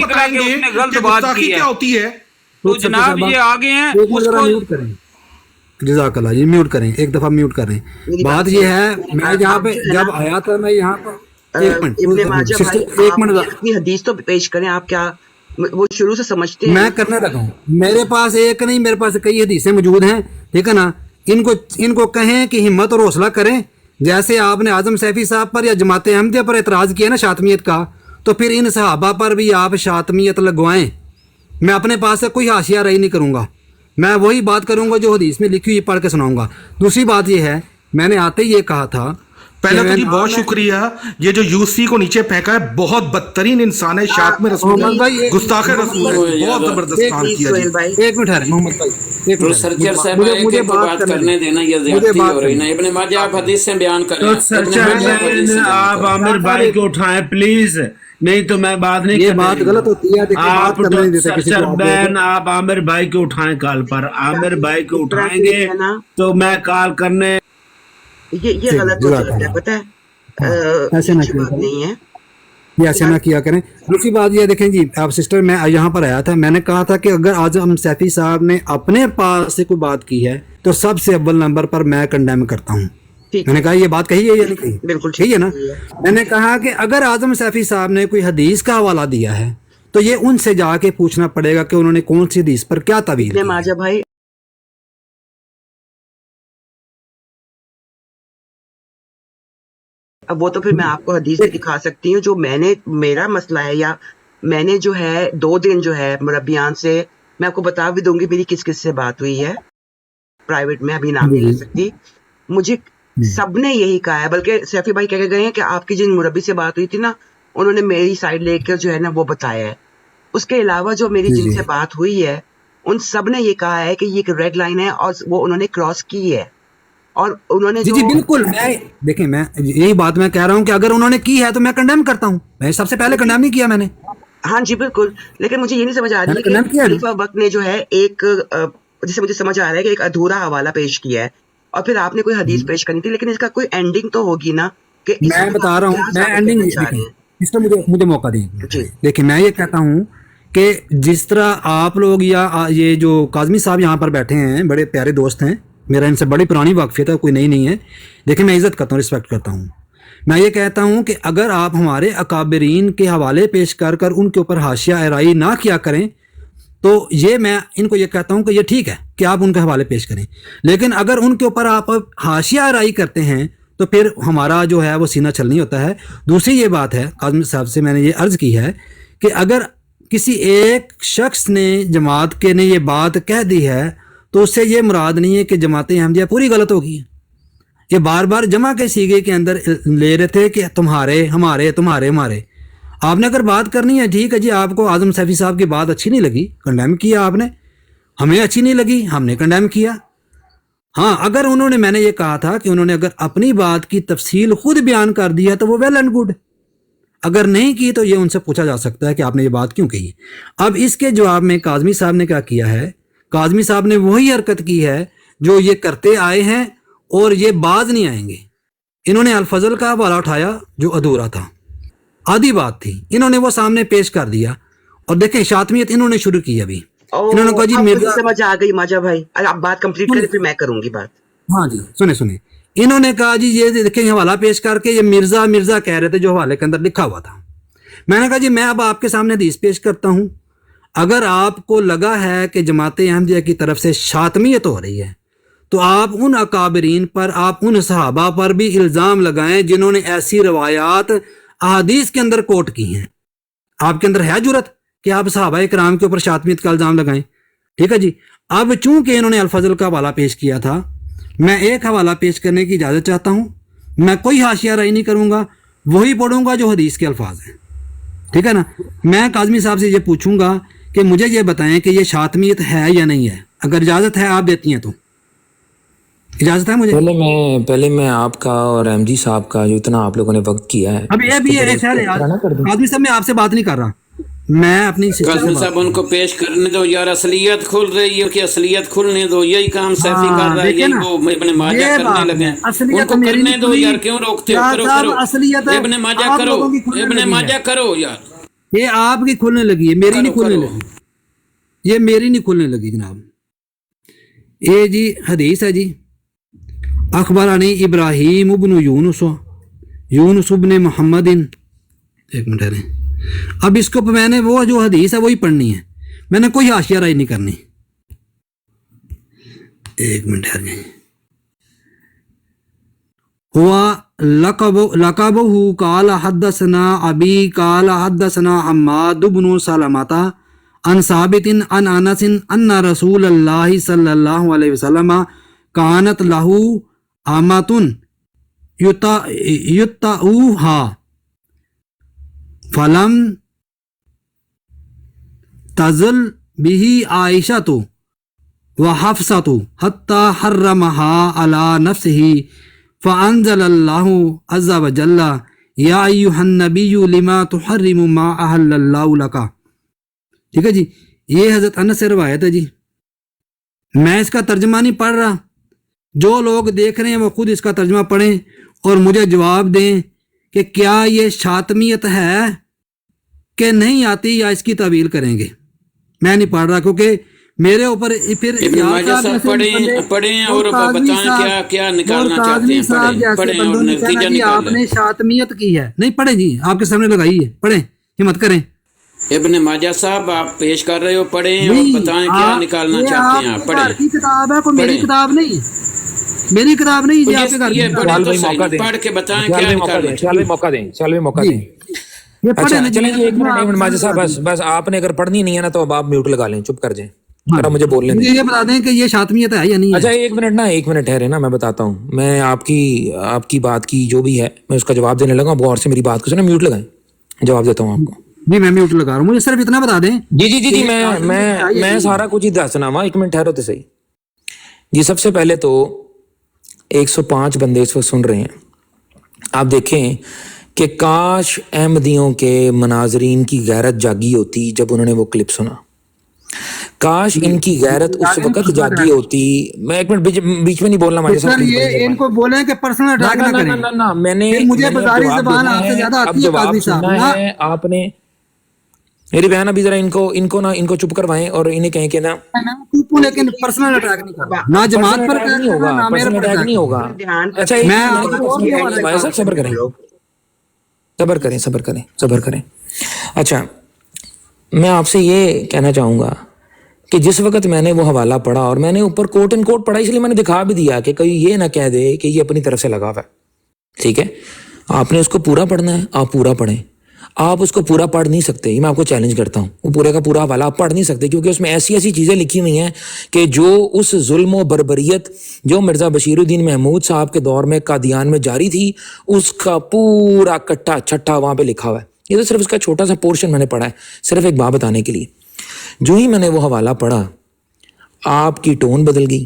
बताएंगे कि गुस्ताखी क्या होती है। तो जनाब ये आगे हैं उसको जज़ाकल्लाह जी, म्यूट करें, एक दफा म्यूट करें। बात ये है, मैं यहाँ पे जब आया था, मैं यहाँ पर इब्ने माजा भाई, एक मिनट अपनी हदीस तो पेश करें। आप क्या वो शुरू से समझते हैं? मैं करने लगा हूँ। मेरे पास एक नहीं, मेरे पास कई हदीसें मौजूद हैं, ठीक है ना। इनको कहें कि हिम्मत और हौसला करें। जैसे आपने आजम सैफी साहब पर या जमात अहमदिया पर एतराज़ किया ना शातमियत का, तो फिर इन सहाबा पर भी आप शातमियत लगवाएं। मैं अपने पास से कोई हाशिया रही नहीं करूँगा, मैं वही बात करूँगा जो हदीस में लिखी हुई पढ़ के सुनाऊँगा। दूसरी बात ये है, मैंने आते ही ये कहा था, पहले तो जी बहुत शुक्रिया। ये जो यूसी को नीचे फेंका है, बहुत बदतरीन इंसान है, शात में रसूल है, गुस्ताख रसूल है, बहुत जबरदस्त काम किया जी। एक मिनट है मोहम्मद भाई, तो सर्चर साहब मुझे बात करने देना, ये ज्यादती हो रही ना। इब्ने माजा आप हदीस से बयान करें। तो सर्चर आप आमिर भाई को उठाएं प्लीज, नहीं तो मैं बात नहीं। ये बात गलत होती है, आप सर्चर बैन आप आमिर भाई को उठाएं कॉल पर। आमिर भाई को उठाएंगे तो मैं कॉल करने, ये गलत हो जाता है, पता है। ऐसे ना नहीं है, ये ऐसे ना किया करें। दूसरी बात ये देखें जी, आप सिस्टर, मैं यहाँ पर आया था, मैंने कहा था कि अगर आजम सैफी साहब ने अपने पास से कोई बात की है तो सबसे अव्वल नंबर पर मैं कंडेम करता हूँ। मैंने कहा ये बात कही है या नहीं कही? बिल्कुल ठीक है ना। मैंने कहा कि अगर आजम सैफी साहब ने कोई हदीस का हवाला दिया है तो ये उनसे जाके पूछना पड़ेगा कि उन्होंने कौन सी हदीस पर क्या तवील की। माजा भाई, अब वो तो फिर मैं आपको हदीस भी दिखा सकती हूँ जो मेरा मसला है, या मैंने जो है 2 दिन जो है मुरब्बियान से, मैं आपको बता भी दूंगी मेरी किस किस से बात हुई है प्राइवेट में, अभी नाम नहीं ले सकती। मुझे सबने यही कहा है, बल्कि सैफी भाई कह के गए हैं कि आपकी जिन मुरब्बी से बात हुई थी ना, उन्होंने मेरी साइड लेकर जो है ना वो बताया है। उसके अलावा जो मेरी जिनसे बात हुई है, उन सब ने ये कहा है कि ये एक रेड लाइन है और वो उन्होंने क्रॉस की है। और उन्होंने जी बिल्कुल, देखिए मैं यही बात मैं कह रहा हूँ कि अगर उन्होंने की है तो मैं कंडेम करता हूँ। मैं सबसे पहले कंडेम नहीं किया मैंने। हाँ जी बिल्कुल, लेकिन मुझे ये नहीं समझ आ रही है कि खलीफा वक्त ने जो है एक, जिसे मुझे समझ आ रहा है कि एक अधूरा हवाला पेश किया है और फिर आपने कोई हदीस पेश करनी थी, लेकिन इसका कोई एंडिंग तो होगी ना। कि मैं बता रहा हूँ, मैं एंडिंग इसका मुझे मौका दें। देखिए मैं ये कहता हूँ कि जिस तरह आप लोग या ये जो काज़मी साहब यहाँ पर बैठे हैं, बड़े प्यारे दोस्त हैं, मेरा इनसे बड़ी पुरानी वाक़फ़ियत है, कोई नई नहीं है। देखिए मैं इज़्ज़त करता हूँ, रिस्पेक्ट करता हूँ। मैं ये कहता हूँ कि अगर आप हमारे अकाबरीन के हवाले पेश कर कर उनके ऊपर हाशिया आराई ना किया करें तो ये मैं इनको ये कहता हूँ कि ये ठीक है कि आप उनके हवाले पेश करें, लेकिन अगर उनके ऊपर आप हाशिया आराई करते हैं तो फिर हमारा जो है वो सीना छल नहीं होता है। दूसरी ये बात है, काज़मी साहब से मैंने ये अर्ज़ की है कि अगर किसी एक शख्स ने जमात के ने ये बात कह दी है तो उससे ये मुराद नहीं है कि जमात अहमदिया पूरी गलत होगी। ये बार बार जमा के सीगे के अंदर ले रहे थे कि तुम्हारे हमारे तुम्हारे हमारे। आपने अगर बात करनी है, ठीक है जी, आपको आजम सैफी साहब की बात अच्छी नहीं लगी, कंडेम किया आपने, हमें अच्छी नहीं लगी, हमने कंडेम किया। हाँ, अगर उन्होंने, मैंने ये कहा था कि उन्होंने अगर अपनी बात की तफसील खुद बयान कर दिया तो वो वेल एंड गुड, अगर नहीं की तो ये उनसे पूछा जा सकता है कि आपने ये बात क्यों कही। अब इसके जवाब में काज़मी साहब ने क्या किया है, काज़मी साहब ने वही हरकत की है जो ये करते आए हैं और ये बाज नहीं आएंगे। इन्होंने अल-फज़ल का हवाला उठाया जो अधूरा था, आधी बात थी, इन्होंने वो सामने पेश कर दिया। और देखें शातमियत इन्होंने शुरू की अभी, इन्होंने कहा जी मुझे समझ आ गई माजा भाई, आप बात कंप्लीट करें फिर मैं करूंगी बात। हाँ जी सुने, इन्होंने कहा जी ये देखें हवाला पेश करके ये मिर्जा कह रहे थे जो हवाले के अंदर लिखा हुआ था। मैंने कहा जी मैं अब आपके सामने हदीस पेश करता हूँ, अगर आपको लगा है कि जमात अहमदिया की तरफ से शातमियत हो रही है तो आप उन अकाबरीन पर, आप उन सहाबा पर भी इल्ज़ाम लगाएं जिन्होंने ऐसी रवायात अहादीस के अंदर कोट की हैं। आपके अंदर है जुरत कि आप सहाबा किराम के ऊपर शातमियत का इल्ज़ाम लगाएं? ठीक है जी। अब चूंकि इन्होंने अल-फज़ल का हवाला पेश किया था, मैं एक हवाला पेश करने की इजाज़त चाहता हूँ। मैं कोई हाशिया राय नहीं करूँगा, वही पढ़ूँगा जो हदीस के अल्फाज हैं, ठीक है ना। मैं काज़मी साहब से ये पूछूंगा कि मुझे ये बताएं कि ये शातमियत है या नहीं है। अगर इजाज़त है, आप देती हैं तो इजाज़त है मुझे। पहले मैं आपका और एमजी साहब का जो इतना आप लोगों ने वक्त किया है, अभी काज़मी साहब मैं आपसे बात नहीं कर रहा, मैं अपनी काज़मी साहब उनको पेश करने दो यार, असलियत खुल रही है कि असलियत खुलने दो, यही काम सैफी कर रहा है, यही वो इब्ने माजा करने लगे हैं, उनको करने दो यार, क्यों रोकते हो? करो इब्ने माजा करो, इब्ने माजा करो यार। یہ آپ کی کھلنے لگی ہے، میری نہیں کھلنے لگی، یہ میری نہیں کھلنے لگی جناب. یہ جی حدیث ہے جی، اخبرانی ابراہیم ابن یونس ابن محمد. ایک منٹ رہیں، اب اس کو میں نے وہ جو حدیث ہے وہی پڑھنی ہے، میں نے کوئی حاشیہ رائی نہیں کرنی. ایک منٹ رہیں. ہوا لقبہ قال حدثنا ابی قال حدثنا حماد بن سلمۃ عن ثابت عن انس ان رسول اللہ صلی اللہ علیہ وسلم کانت لہ امۃ یطؤھا فلم تزل به عائشۃ وحفصۃ حتی حرمها علی نفسہ فانزل اللہ عز وجل یا ایھا النبی لما تحرم ما احل اللہ لک. ٹھیک ہے جی، یہ حضرت انس سے روایت ہے جی. میں اس کا ترجمہ نہیں پڑھ رہا، جو لوگ دیکھ رہے ہیں وہ خود اس کا ترجمہ پڑھیں اور مجھے جواب دیں کہ کیا یہ شاطمیت ہے کہ نہیں آتی، یا اس کی تعویل کریں گے. میں نہیں پڑھ رہا کیونکہ میرے اوپر پھر ابن ماجہ صاحب پڑھیں اور بتائیں کیا نکالنا چاہتے ہیں. پڑھیں اور نتیجہ نکالیں. آپ نے شاطمیت کی ہے، نہیں پڑھیں جی، آپ کے سامنے لگائی ہے، پڑھیں، ہمت کریں. ابن ماجہ صاحب آپ پیش کر رہے ہو، پڑھیں اور بتائیں کیا نکالنا چاہتے ہیں. آپ پڑھیں. کی کتاب ہے، کوئی میری کتاب نہیں ہے، میری کتاب نہیں جی. آپ کے گھر پڑھ کے بتائیں کیا نکالنا چاہتے ہیں. موقع دیں. اچھا چلیں جی، ایک منٹ ابن ماجہ صاحب، بس آپ نے اگر پڑھنی نہیں ہے نا تو اب آپ میوٹ لگا لیں، چپ کر جائیں، مجھے بولنے دیں. یہ بتا دیں کہ یہ شاطمیت ہے یا نہیں. اچھا ایک منٹ ٹھہرے نا، میں بتاتا ہوں. میں آپ کی بات کی جو بھی ہے میں اس کا جواب دینے لگا. غور سے میری بات کو سنیں، میوٹ لگائیں، جواب دیتا ہوں آپ کو. جی میں میوٹ لگا رہا ہوں، مجھے صرف اتنا بتا دیں. جی میں سارا کچھ ہی دسنا وا. ایک منٹ ٹھہرو تو صحیح جی. سب سے پہلے تو 105 بندے اس وقت سن رہے ہیں. آپ دیکھیں کہ کاش احمدیوں کے مناظرین کی غیرت جاگی ہوتی جب انہوں نے وہ کلپ سنا. کاش ان کی غیرت اس وقت جاگی ہوتی. میں ایک منٹ بیچ میں نہیں بولنا مجھے صاحب. یہ ان کو بولیں کہ پرسنل اٹیک نہ کریں. میں نے مجھے بازاری زبان آپ سے زیادہ آتی ہے قاضی صاحب. آپ نے میری بہن ابھی ذرا ان کو چپ کروائیں اور انہیں کہیں کہ نا، لیکن پرسنل اٹیک نہیں کرنا، نہ جماعت پر نہیں ہوگا، پرسنل اٹیک نہیں ہوگا. اچھا میں صبر کریں. اچھا میں آپ سے یہ کہنا چاہوں گا کہ جس وقت میں نے وہ حوالہ پڑھا اور میں نے اوپر کوٹ ان کوٹ پڑھا، اس لیے میں نے دکھا بھی دیا کہ کوئی یہ نہ کہہ دے کہ یہ اپنی طرف سے لگا ہوا ہے. ٹھیک ہے، آپ نے اس کو پورا پڑھنا ہے، آپ پورا پڑھیں. آپ اس کو پورا پڑھ نہیں سکتے، یہ میں آپ کو چیلنج کرتا ہوں. وہ پورے کا پورا حوالہ آپ پڑھ نہیں سکتے کیونکہ اس میں ایسی چیزیں لکھی ہوئی ہیں کہ جو اس ظلم و بربریت جو مرزا بشیر الدین محمود صاحب کے دور میں قادیان میں جاری تھی، اس کا پورا کٹا چھٹا وہاں پہ لکھا ہوا ہے. یہ تو صرف اس کا چھوٹا سا پورشن میں نے پڑھا ہے، صرف ایک بات بتانے کے لیے. جو ہی میں نے وہ حوالہ پڑھا، آپ کی ٹون بدل گئی.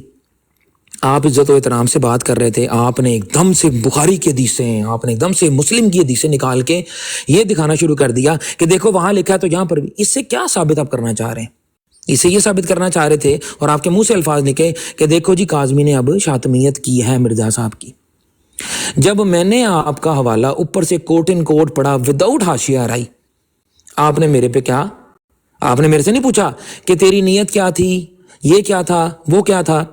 آپ عزت و احترام سے بات کر رہے تھے، آپ نے ایک دم سے بخاری کی حدیثیں، آپ نے ایک دم سے مسلم کی حدیثیں نکال کے یہ دکھانا شروع کر دیا کہ دیکھو وہاں لکھا ہے تو یہاں پر بھی. اس سے کیا ثابت آپ کرنا چاہ رہے ہیں؟ اس سے یہ ثابت کرنا چاہ رہے تھے اور آپ کے منہ سے الفاظ نکلے کہ دیکھو جی کاظمی نے اب شاطمیت کی ہے مرزا صاحب کی. جب میں نے آپ کا حوالہ اوپر سے کوٹ ان کوٹ پڑھا وداؤٹ حاشیہ رائی، آپ نے میرے پہ کیا، آپ نے میرے سے نہیں پوچھا کہ تیری نیت کیا تھی، یہ کیا تھا، وہ کیا تھا.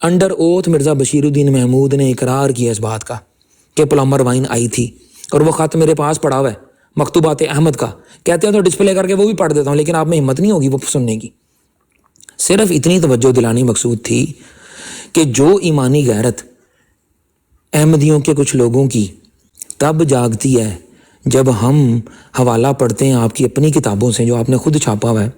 انڈر اوتھ مرزا بشیر الدین محمود نے اقرار کیا اس بات کا کہ پلمبر وائن آئی تھی، اور وہ خط میرے پاس پڑا ہوا ہے مکتوبات احمد کا. کہتے ہیں تو ڈسپلے کر کے وہ بھی پڑھ دیتا ہوں، لیکن آپ میں ہمت نہیں ہوگی وہ سننے کی. صرف اتنی توجہ دلانی مقصود تھی کہ جو ایمانی غیرت احمدیوں کے کچھ لوگوں کی تب جاگتی ہے جب ہم حوالہ پڑھتے ہیں آپ کی اپنی کتابوں سے جو آپ نے خود چھاپا ہوا ہے.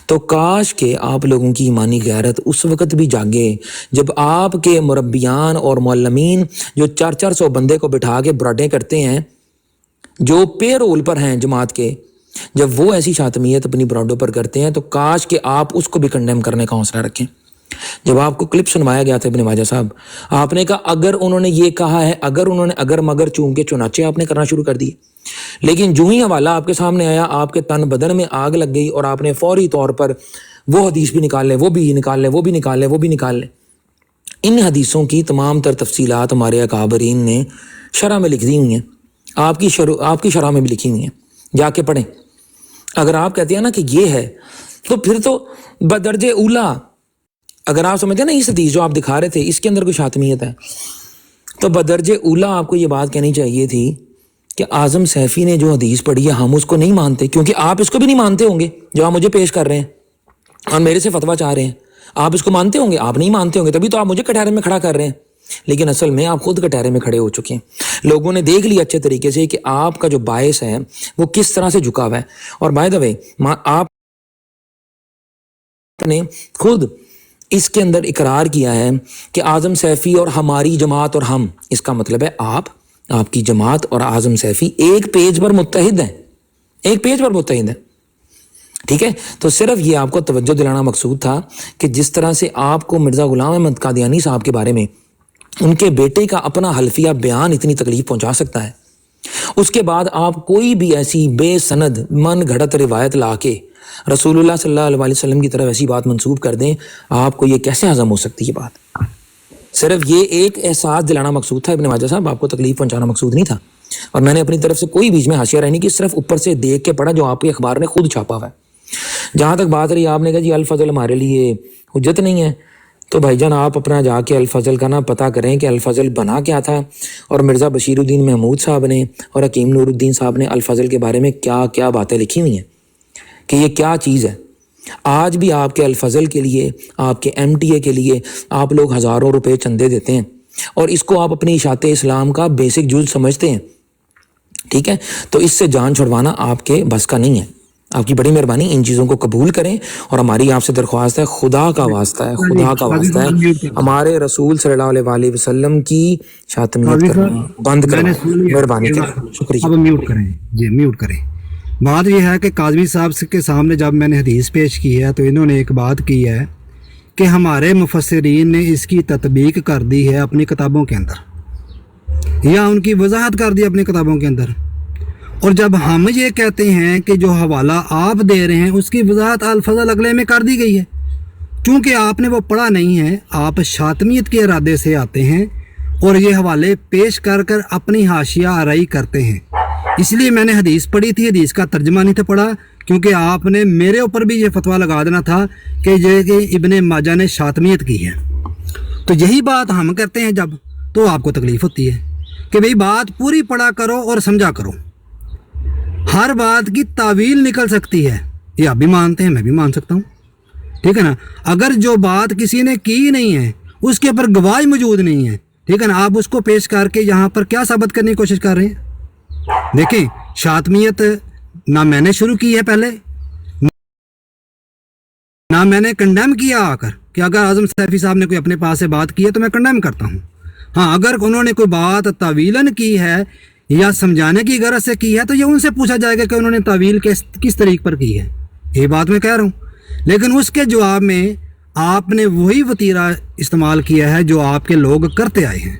تو کاش کہ آپ لوگوں کی ایمانی غیرت اس وقت بھی جاگے جب آپ کے مربیان اور معلمین جو 400 بندے کو بٹھا کے براڈیں کرتے ہیں، جو پے رول پر ہیں جماعت کے، جب وہ ایسی شاطمیت اپنی براڈوں پر کرتے ہیں تو کاش کہ آپ اس کو بھی کنڈیم کرنے کا حوصلہ رکھیں. جب آپ کو کلپ سنوایا گیا تھا ابن ماجہ صاحب، آپ نے کہا اگر انہوں نے یہ کہا ہے، اگر انہوں نے اگر مگر چونکہ چنانچہ آپ نے کرنا شروع کر دی. لیکن جو ہی حوالہ آپ کے سامنے آیا، آپ کے تن بدن میں آگ لگ گئی اور آپ نے فوری طور پر وہ حدیث بھی نکال لیں، وہ بھی نکال لیں، وہ بھی نکال لیں، وہ بھی نکال لیں. ان حدیثوں کی تمام تر تفصیلات ہمارے اکابرین نے شرح میں لکھ دی ہوئی ہیں، آپ کی شرح میں بھی لکھی ہوئی ہیں، جا کے پڑھیں. اگر آپ کہتے ہیں نا کہ یہ ہے تو پھر تو بدرجہ اولا، اگر آپ سمجھتے ہیں نا اس حدیث جو آپ دکھا رہے تھے اس کے اندر کوئی شاطمیت ہے، تو بدرجہ اولا آپ کو یہ بات کہنی چاہیے تھی کہ اعظم سیفی نے جو حدیث پڑھی ہے ہم اس کو نہیں مانتے، کیونکہ آپ اس کو بھی نہیں مانتے ہوں گے جو آپ مجھے پیش کر رہے ہیں اور میرے سے فتویٰ چاہ رہے ہیں، آپ اس کو مانتے ہوں گے، آپ نہیں مانتے ہوں گے، تبھی تو آپ مجھے کٹہرے میں کھڑا کر رہے ہیں، لیکن اصل میں آپ خود کٹہرے میں کھڑے ہو چکے ہیں۔ لوگوں نے دیکھ لیا اچھے طریقے سے کہ آپ کا جو باعث ہے وہ کس طرح سے جھکا ہوا ہے۔ اور بائی دا وے آپ نے خود اس کے اندر اقرار کیا ہے کہ اعظم سیفی اور ہماری جماعت اور ہم، اس کا مطلب ہے آپ کی جماعت اور اعظم سیفی ایک پیج پر متحد ہیں، ایک پیج پر متحد ہیں، ٹھیک ہے؟ تو صرف یہ آپ کو توجہ دلانا مقصود تھا کہ جس طرح سے آپ کو مرزا غلام احمد قادیانی صاحب کے بارے میں ان کے بیٹے کا اپنا حلفیہ بیان اتنی تکلیف پہنچا سکتا ہے، اس کے بعد آپ کوئی بھی ایسی بے سند من گھڑت روایت لا کے رسول اللہ صلی اللہ علیہ وسلم کی طرف ایسی بات منسوب کر دیں، آپ کو یہ کیسے ہضم ہو سکتی ہے بات؟ صرف یہ ایک احساس دلانا مقصود تھا ابن ماجہ صاحب، آپ کو تکلیف پہنچانا مقصود نہیں تھا، اور میں نے اپنی طرف سے کوئی بیچ میں حاشیہ رہی نہیں کہ صرف اوپر سے دیکھ کے پڑھا جو آپ کے اخبار نے خود چھاپا ہوا ہے۔ جہاں تک بات رہی آپ نے کہا جی الفضل ہمارے لیے حجت نہیں ہے، تو بھائی جان آپ اپنا جا کے الفضل کا نا پتہ کریں کہ الفضل بنا کیا تھا، اور مرزا بشیر الدین محمود صاحب نے اور حکیم نور الدین صاحب نے الفضل کے بارے میں کیا کیا باتیں لکھی ہوئی ہیں کہ یہ کیا چیز ہے۔ آج بھی آپ کے الفضل کے لیے، آپ کے ایم ٹی اے کے لیے آپ لوگ ہزاروں روپے چندے دیتے ہیں، اور اس کو آپ اپنی اشاعت اسلام کا بیسک جز سمجھتے ہیں، ٹھیک ہے؟ تو اس سے جان چھڑوانا آپ کے بس کا نہیں ہے۔ آپ کی بڑی مہربانی ان چیزوں کو قبول کریں، اور ہماری آپ سے درخواست ہے، خدا کا واسطہ ہے، خدا کا واسطہ ہے، ہمارے رسول صلی اللہ علیہ وآلہ وسلم کی شاتمیت کرنا بند کریں، مہربانی کریں، شکریہ۔ اب میوٹ کریں جی، میوٹ کریں۔ بات یہ ہے کہ قاضمی صاحب کے سامنے جب میں نے حدیث پیش کی ہے تو انہوں نے ایک بات کی ہے کہ ہمارے مفسرین نے اس کی تطبیق کر دی ہے اپنی کتابوں کے اندر، یا ان کی وضاحت کر دی اپنی کتابوں کے اندر، اور جب ہم یہ کہتے ہیں کہ جو حوالہ آپ دے رہے ہیں اس کی وضاحت الفضل اگلے میں کر دی گئی ہے، چونکہ آپ نے وہ پڑھا نہیں ہے، آپ شاطمیت کے ارادے سے آتے ہیں اور یہ حوالے پیش کر کر اپنی حاشیہ آرائی کرتے ہیں۔ اس لیے میں نے حدیث پڑھی تھی، حدیث کا ترجمہ نہیں تھا پڑھا، کیونکہ آپ نے میرے اوپر بھی یہ فتویٰ لگا دینا تھا کہ یہ ابن ماجہ نے شاطمیت کی ہے۔ تو یہی بات ہم کرتے ہیں جب، تو آپ کو تکلیف ہوتی ہے کہ بھئی بات پوری پڑھا کرو اور سمجھا کرو، ہر بات کی تعویل نکل سکتی ہے، یہ آپ بھی مانتے ہیں، میں بھی مان سکتا ہوں، ٹھیک ہے نا؟ اگر جو بات کسی نے کی نہیں ہے، اس کے اوپر گواہی موجود نہیں ہے، ٹھیک ہے نا، آپ اس کو پیش کر کے یہاں پر کیا ثابت کرنے کی کوشش کر رہے ہیں؟ دیکھیں، شاطمیت نہ میں نے شروع کی ہے پہلے، نہ میں نے کنڈیم کیا آ کر کہ اگر اعظم سیفی صاحب نے کوئی اپنے پاس سے بات کی ہے تو میں کنڈیم کرتا ہوں۔ ہاں، اگر انہوں نے کوئی بات تعویلاً کی ہے یا سمجھانے کی غرض سے کی ہے تو یہ ان سے پوچھا جائے گا کہ انہوں نے تعویل کس طریق پر کی ہے، یہ بات میں کہہ رہا ہوں۔ لیکن اس کے جواب میں آپ نے وہی وتیرہ استعمال کیا ہے جو آپ کے لوگ کرتے آئے ہیں۔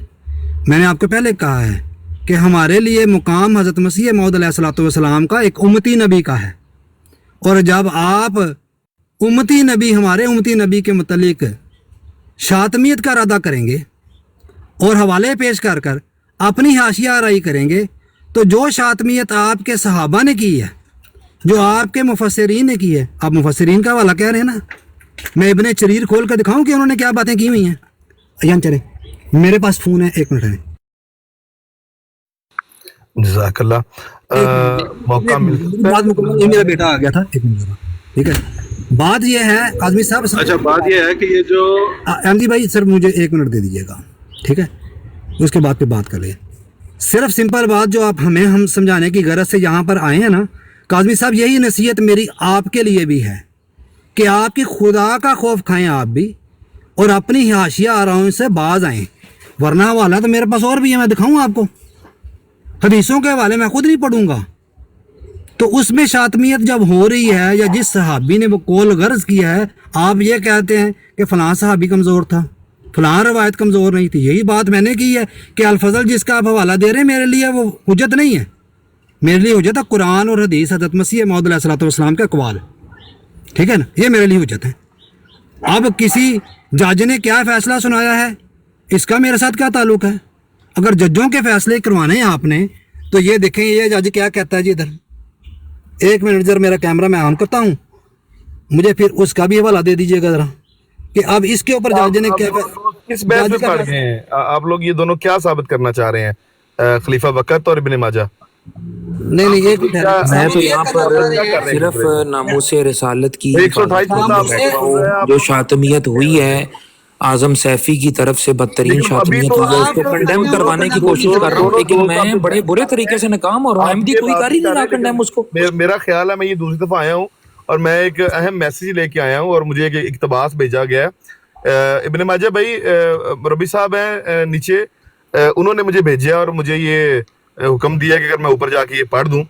میں نے آپ کو پہلے کہا ہے کہ ہمارے لیے مقام حضرت مسیح موعود علیہ الصلوۃ والسلام کا ایک امتی نبی کا ہے، اور جب آپ امتی نبی، ہمارے امتی نبی کے متعلق شاطمیت کا ارادہ کریں گے اور حوالے پیش کر کر اپنی حاشیہ آرائی کریں گے، تو جو شاطمیت آپ کے صحابہ نے کی ہے، جو آپ کے مفسرین نے کی ہے، آپ مفسرین کا حوالہ کہہ رہے ہیں نا، میں ابن چریر کھول کر دکھاؤں کہ انہوں نے کیا باتیں کی ہوئی ہیں؟ یہاں چلیں، میرے پاس فون ہے، ایک منٹ ہے۔ جزاک اللہ، موقع یہ میرا بیٹا آ گیا تھا، ایک منٹ، ٹھیک ہے؟ بات یہ ہے قاضمی صاحب، اچھا بات یہ ہے کہ یہ جو احمدی بھائی سر مجھے ایک منٹ دے دیجیے گا، ٹھیک ہے؟ اس کے بعد پہ بات کر لیں۔ صرف سمپل بات جو آپ ہم سمجھانے کی غرض سے یہاں پر آئے ہیں نا قاضمی صاحب، یہی نصیحت میری آپ کے لیے بھی ہے کہ آپ کی خدا کا خوف کھائیں آپ بھی، اور اپنی حاشیہ آراؤں سے باز آئیں، ورنہ حوالہ تو میرے پاس اور بھی ہے، میں دکھاؤں آپ کو، حدیثوں کے حوالے میں خود نہیں پڑھوں گا۔ تو اس میں شاطمیت جب ہو رہی ہے یا جس صحابی نے وہ قول غرض کیا ہے، آپ یہ کہتے ہیں کہ فلاں صحابی کمزور تھا، فلاں روایت کمزور نہیں تھی۔ یہی بات میں نے کی ہے کہ الفضل جس کا آپ حوالہ دے رہے ہیں میرے لیے وہ حجت نہیں ہے، میرے لیے حجت ہے قرآن اور حدیث حضرت مسیح موعود علیہ الصلوۃ والسلام کے اقوال، ٹھیک ہے نا، یہ میرے لیے حجت ہے۔ اب کسی جج نے کیا فیصلہ سنایا ہے، اس کا میرے ساتھ کیا تعلق ہے؟ اگر ججوں کے فیصلے کروانے ہیں آپ نے تو یہ دیکھیں یہ جج کیا کہتا ہے جی ادھر، एक मिनट जरा, मेरा कैमरा मैं ऑन करता हूँ, मुझे फिर उसका भी हवाला दे दीजिएगा जरा कि अब इसके ऊपर जज ने क्या किस बहस में पड़ गए हैं आप लोग? ये दोनों क्या साबित करना चाह रहे हैं, खलीफा वक़्त और इब्न माजा? नहीं एक मिनट, मैं तो यहाँ पर सिर्फ नामूस रिसालत की 128 जो शातमियत हुई है, आजम सैफी की तरफ से बदतरीन शातमियत हुई है, उसको कंडेम करवाने की कोशिश कर रहा हूँ, लेकिन मैं बड़े बुरे तरीके से नाकाम और अहमदी कोई कर ही नहीं रहा कंडेम उसको। मेरा ख्याल है मैं ये दूसरी दफा आया हूँ और मैं एक अहम मैसेज लेके आया हूँ और मुझे एक इक्तबास भेजा गया है। इब्न माजा भाई रबी साहब हैं नीचे, उन्होंने मुझे भेजा और मुझे ये हुक्म दिया कि अगर मैं ऊपर जाके ये पढ़ दूं,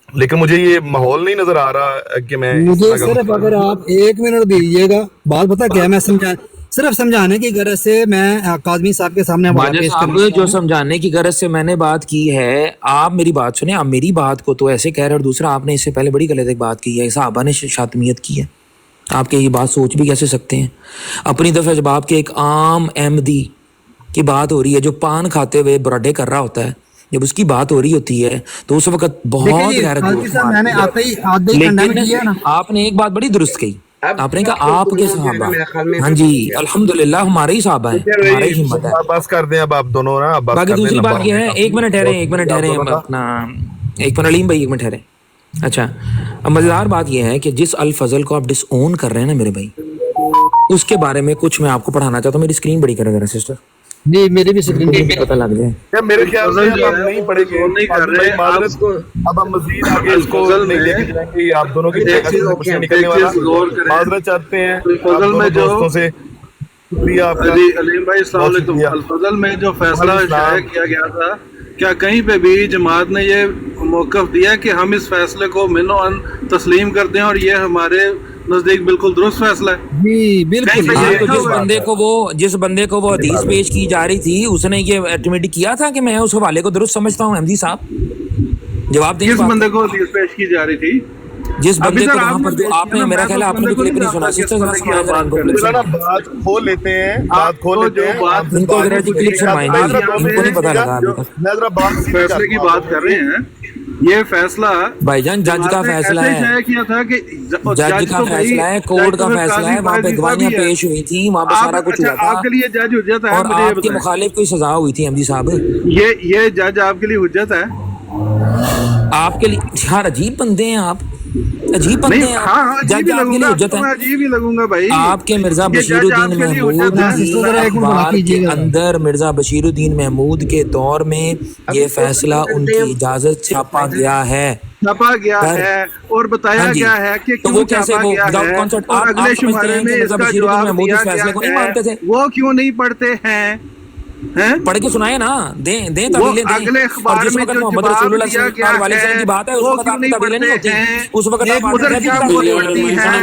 लेकिन मुझे ये माहौल नहीं नजर आ रहा कि मैं मुझे सिर्फ अगर आप 1 मिनट दीजिएगा, बात पता क्या, मैं सिर्फ समझाने की गरज से मैं काज़मी साहब के सामने जो समझाने की गरज से मैंने बात की है, आप मेरी बात सुने, आप मेरी बात को तो ऐसे कह रहे हैं, और दूसरा आपने इससे पहले बड़ी गलत एक बात की है, सहाबा ने शातमियत की है, आपके ये बात सोच भी कैसे सकते हैं? अपनी दफा जब आपके एक आम अहमदी की बात हो रही है जो पान खाते हुए बराडे कर रहा होता है, जब उसकी बात हो रही होती है तो उस वक्त बहुत गैरत, लेकिन आपने एक बात बड़ी दुरुस्त कही, आपने कहा आपके सहाबा, हाँ जी अल्हम्दुलिल्लाह हमारे ही सहाबा है, हमारी हिम्मत है। बस कर दें अब आप दोनों ना। बाकी दूसरी बात यह है, एक मिनट ठहरे अपना एक मिनट अलीम भाई, एक मिनट ठहरे। अच्छा, अब मजेदार बात यह है कि जिस अल फजल को आप डिसओन कर रहे हैं ना मेरे भाई, उसके बारे में कुछ मैं आपको पढ़ाना चाहता हूँ। मेरी स्क्रीन बड़ी करें जरा सिस्टर, जी मेरी भी स्क्रीन पे पता लग जाए। मेरे ख्याल से हम नहीं पढ़ेंगे, नहीं कर रहे अब हम मजीद आगे इसको नहीं लेके जाएंगे, आप दोनों की जगह से कुछ निकलने वाला माजरत चाहते हैं फजल में जो दोस्तों से। शुक्रिया आपका अलीम भाई, अस्सलाम वालेकुम। अल फजल में जो फैसला शाया किया गया था, क्या कहीं पे भी जमात ने ये मौक़िफ़ दिया कि हम इस फैसले को मिनो अन तस्लीम करते हैं और ये हमारे नजदीक बिल्कुल दुरुस्त फैसला है? जी बिल्कुल। तो जिस बंदे को वो हदीस पेश की जा रही थी, उसने ये एडमिट किया था कि मैं उस हवाले को दुरुस्त समझता हूँ। अहमदी साहब जवाब दें। किस बंदे को हदीस पेश की जा रही थी? जिस बंदे को वहां पर जो आपने, मेरा ख्याल है आपने भी क्लिप नहीं सुना। सिस्टर बात खोल लेते हैं, बात खोल लेते हैं, इनको जरा क्लिप सुनवाएंगे, इनको नहीं पता लगा अभी तक। मैं जरा फैसले की बात कर रहे हैं, ये फैसला भाईजान जज का फैसला है, किया था कि जज का फैसला है, कोर्ट का फैसला है, वहाँ पे गवाहियां पेश हुई थी, वहाँ पे सारा कुछ हुआ था। आपके लिए जज हुज्जत है और आपके मुखालिफ कोई सजा हुई थी अहमदी साहब? ये जज आपके लिए हुज्जत है? आपके लिए यार अजीब बंदे हैं आप, अजीब बंदे हैं आप। जज आपके लिए हुज्जत है? अजीब ही लगूंगा भाई। आपके मिर्जा बशीरुद्दीन महमूद अखबार के अंदर मिर्जा बशीरुद्दीन महमूद के दौर में ये फैसला उनकी इजाजत से छापा गया है और बताया गया है कि तो वो कैसे वो और अगले शुमारे में इसका जवाब दिया गया है। वो क्यों नहीं पढ़ते हैं? पढ़ के सुनाए ना, दें तवीलें अगले अखबार में जो मोहम्मद रसूलुल्लाह सल्लल्लाहु अलैहि वसल्लम की बात है, उस वक्त आपकी तवीलें नहीं होती, उस वक्त आप